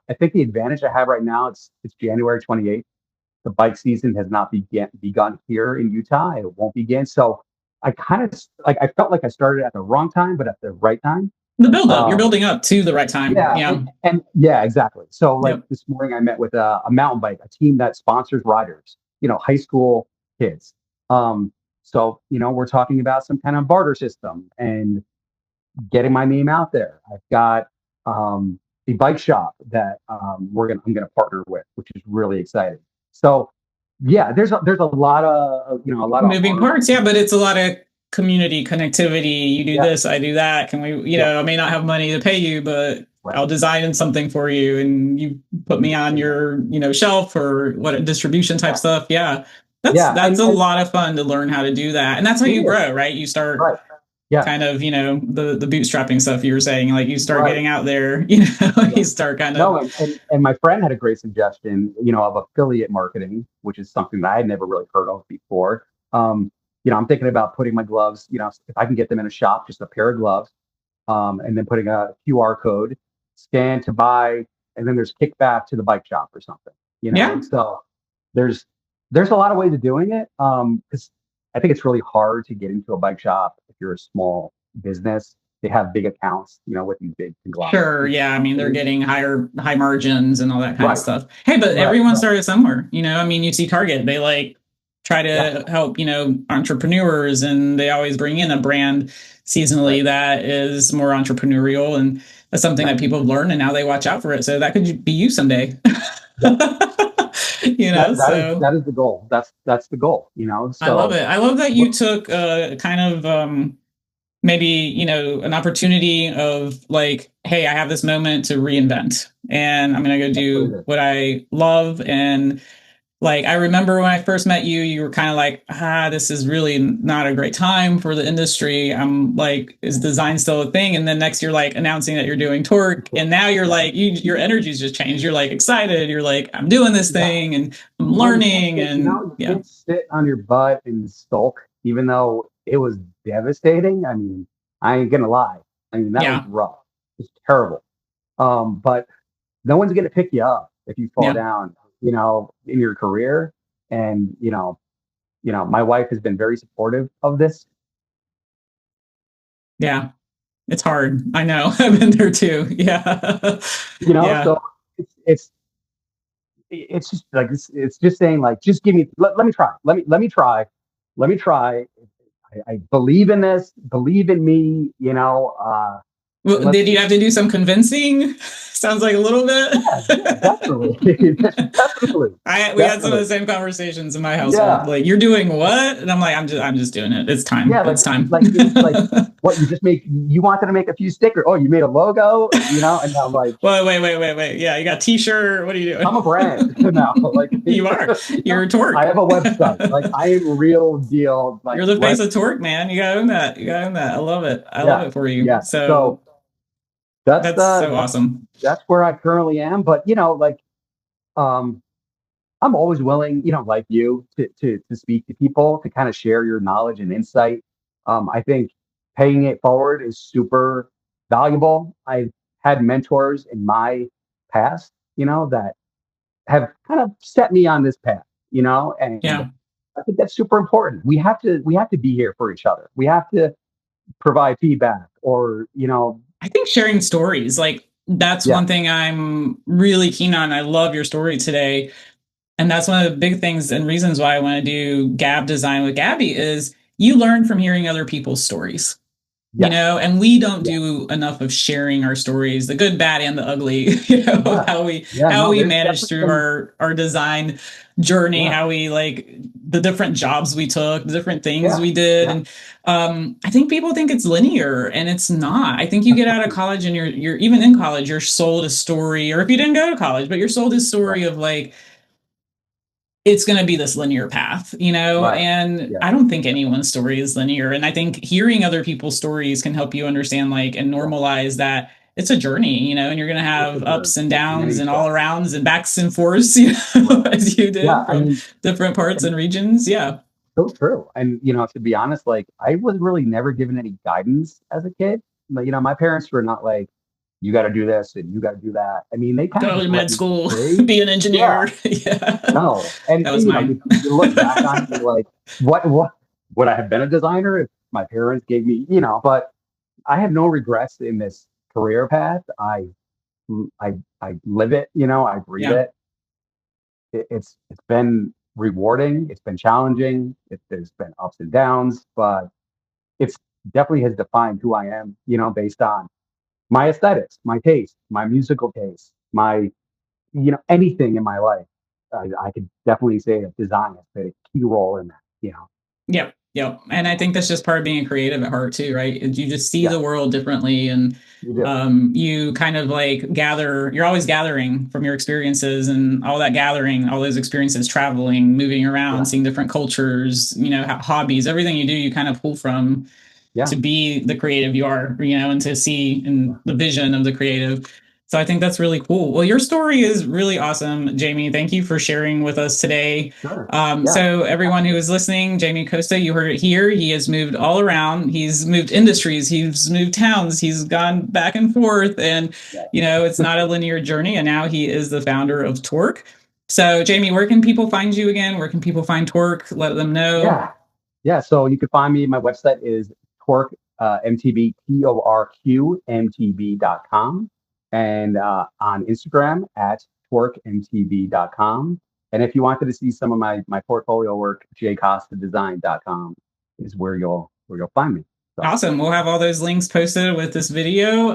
I think the advantage I have right now, it's January 28th. The bike season has not begun here in Utah. It won't begin. So I kind of like I felt like I started at the wrong time, but at the right time. The build up. You're Um, building up to the right time. yeah, Yeah. and yeah, exactly. So like Yep. this morning, I met with a mountain bike, a team that sponsors riders. High school kids. So we're talking about some kind of barter system and getting my name out there. I've got a bike shop that I'm gonna partner with, which is really exciting. So yeah, there's a lot of Moving hard. parts. Yeah, but it's a lot of community connectivity. You do Yeah, this, I do that. Can we, yeah, I may not have money to pay you, but right. I'll design something for you and you put me on Exactly. your, shelf or what distribution type Yeah, stuff. Yeah. That's yeah, that's and a and lot of fun to learn how to do that. And that's how it you is grow, right? You start right. Yeah, kind of, the bootstrapping stuff you were saying, like you start right. getting out there, Yeah. you start kind of No, and my friend had a great suggestion, of affiliate marketing, which is something that I had never really heard of before. I'm thinking about putting my gloves, if I can get them in a shop, just a pair of gloves, and then putting a QR code, scan to buy, and then there's kickback to the bike shop or something. yeah. So there's there's a lot of ways of doing it. Because I think it's really hard to get into a bike shop if you're a small business. They have big accounts, with these big conglomerates. Sure. Yeah. I mean, they're getting high margins and all that kind of Right, stuff. Hey, but right, everyone right. started somewhere. I mean, you see Target, they like try Yeah, to help, entrepreneurs, and they always bring in a brand right. seasonally that is more entrepreneurial. And that's something Yeah, that people have learned and now they watch out for it. So that could be you someday. yeah. So That is the goal. That's the goal, I love So it. I love that you what took kind of maybe an opportunity of like, hey, I have this moment to reinvent and I'm going to go that's what it do is. what I love. And like, I remember when I first met you, you were kind of like, this is really not a great time for the industry. I'm like, is design still a thing? And then next you're like announcing that you're doing Torq, and now you're Yeah. like, your energy's just changed. You're like excited. You're like, I'm doing this Yeah. thing and I'm Well, learning. And you yeah. can't sit on your butt and sulk, even though it was devastating. I mean, I ain't gonna lie. I mean, that was Yeah. rough. It's terrible. But no one's gonna pick you up if you fall Yeah. down, in your career. And my wife has been very supportive of this. Yeah. It's hard. I know. I've been there too. Yeah. Yeah. So it's it's it's just like it's just saying like just give me let me try let me try I believe in this, believe in me, and Well, let's did you see. have to do some convincing? Sounds like a little Yeah, yeah, bit. definitely. Definitely. We had some of Definitely. the same conversations in my household. Yeah. Like, you're doing what? And I'm like, I'm just doing it. It's time. Yeah, It's time. like what you wanted to make a few stickers. Oh, you made a logo, and I'm like, Wait. Yeah, you got a T-shirt. What are you doing? I'm a brand now. Like, You are. You're a I Torq. have a website. Like I am real deal. Like You're the face let's of Torq, man. You gotta own that. You gotta own that. I love it. I love yeah, it for you. yeah. So So that's that's so that's awesome. that's where I currently am. But like um I'm always willing, like you, to speak to people, to kind of share your knowledge and insight. I think paying it forward is super valuable. I've had mentors in my past, that have kind of set me on this path, and Yeah. I think that's super important. We have to be here for each other. We have to provide feedback or, I think sharing stories, like that's yeah, one thing I'm really keen on. I love your story today. And that's one of the big things and reasons why I want to do Gab Design with Gabi is you learn from hearing other people's stories. you Yes. know, and we don't Yeah. do enough of sharing our stories, the good, bad, and the ugly, you know, Yeah. Yeah. how No, we there's manage definitely through some. our design journey, Yeah. how we like the different jobs we took, the different things Yeah. we did. Yeah. And I think people think it's linear, and it's not. I think you get out of college and you're even in college, you're sold a story, or if you didn't go to college, but you're sold a Right. story of like, it's going to be this linear path, you know? Right. And Yeah. I don't think anyone's story is linear. And I think hearing other people's stories can help you understand, like, and Yeah. normalize that it's a journey, you know, and you're going to It's a have journey. ups and It's downs many and all steps. arounds and backs and forths, you know, Right. as you Yeah. did I from mean, different parts and and regions. Yeah. so true. And, to be honest, like I was really never given any guidance as a kid. But, my parents were not like, you got to do this and you got to do that. I mean, they kind of Go to just let med me be school, free. be an Yeah. engineer. Yeah. No. And, That was mine. you look back on it, you're like, what would I have been a designer if my parents gave me, but I have no regrets in this career path. I live it, I breathe Yeah. it. It's been rewarding. It's been challenging. There's been ups and downs, but it's definitely has defined who I am, based on my aesthetics, my taste, my musical taste, my, anything in my life. I could definitely say that design has played a key role in that. Yep. Yep. And I think that's just part of being creative at heart too, right? You just see Yeah, the world differently, and you do. you kind of like gather, you're always gathering from your experiences, and all that gathering, all those experiences, traveling, moving around, Yeah, seeing different cultures, you know, hobbies, everything you do, you kind of pull from yeah, to be the creative you are, you know, and to see yeah. in the vision of the creative. So I think that's really cool. Well, your story is really awesome, Jamie. Thank you for sharing with us today. Sure. Yeah, So everyone who absolutely. is listening, JamieCosta, you heard it here. He has moved all around. He's moved industries. He's moved towns. He's gone back and forth, and Yeah, you know it's not a linear journey. And now he is the founder of Torq. So Jamie, where can people find you again? Where can people find Torq? Let them know. yeah, yeah. So you can find me. My website is Torq, MTB, TORQMTB.com, and on Instagram at TorqMTB.com. And if you wanted to see some of my portfolio work, JCostaDesign.com is where you'll find me. So Awesome. We'll have all those links posted with this video,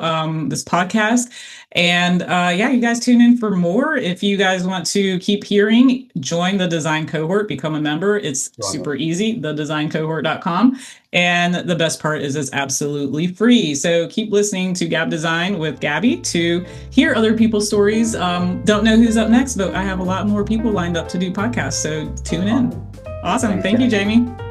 this podcast. And yeah, you guys tune in for more. If you guys want to keep hearing, join the design cohort, become a member. It's join me. super easy, thedesigncohort.com. And the best part is it's absolutely free. So keep listening to Gab Design with Gabi to hear other people's stories. Don't know who's up next, but I have a lot more people lined up to do podcasts. So tune in. Awesome. Awesome. Thanks, Thank you, Gabby. Jamie.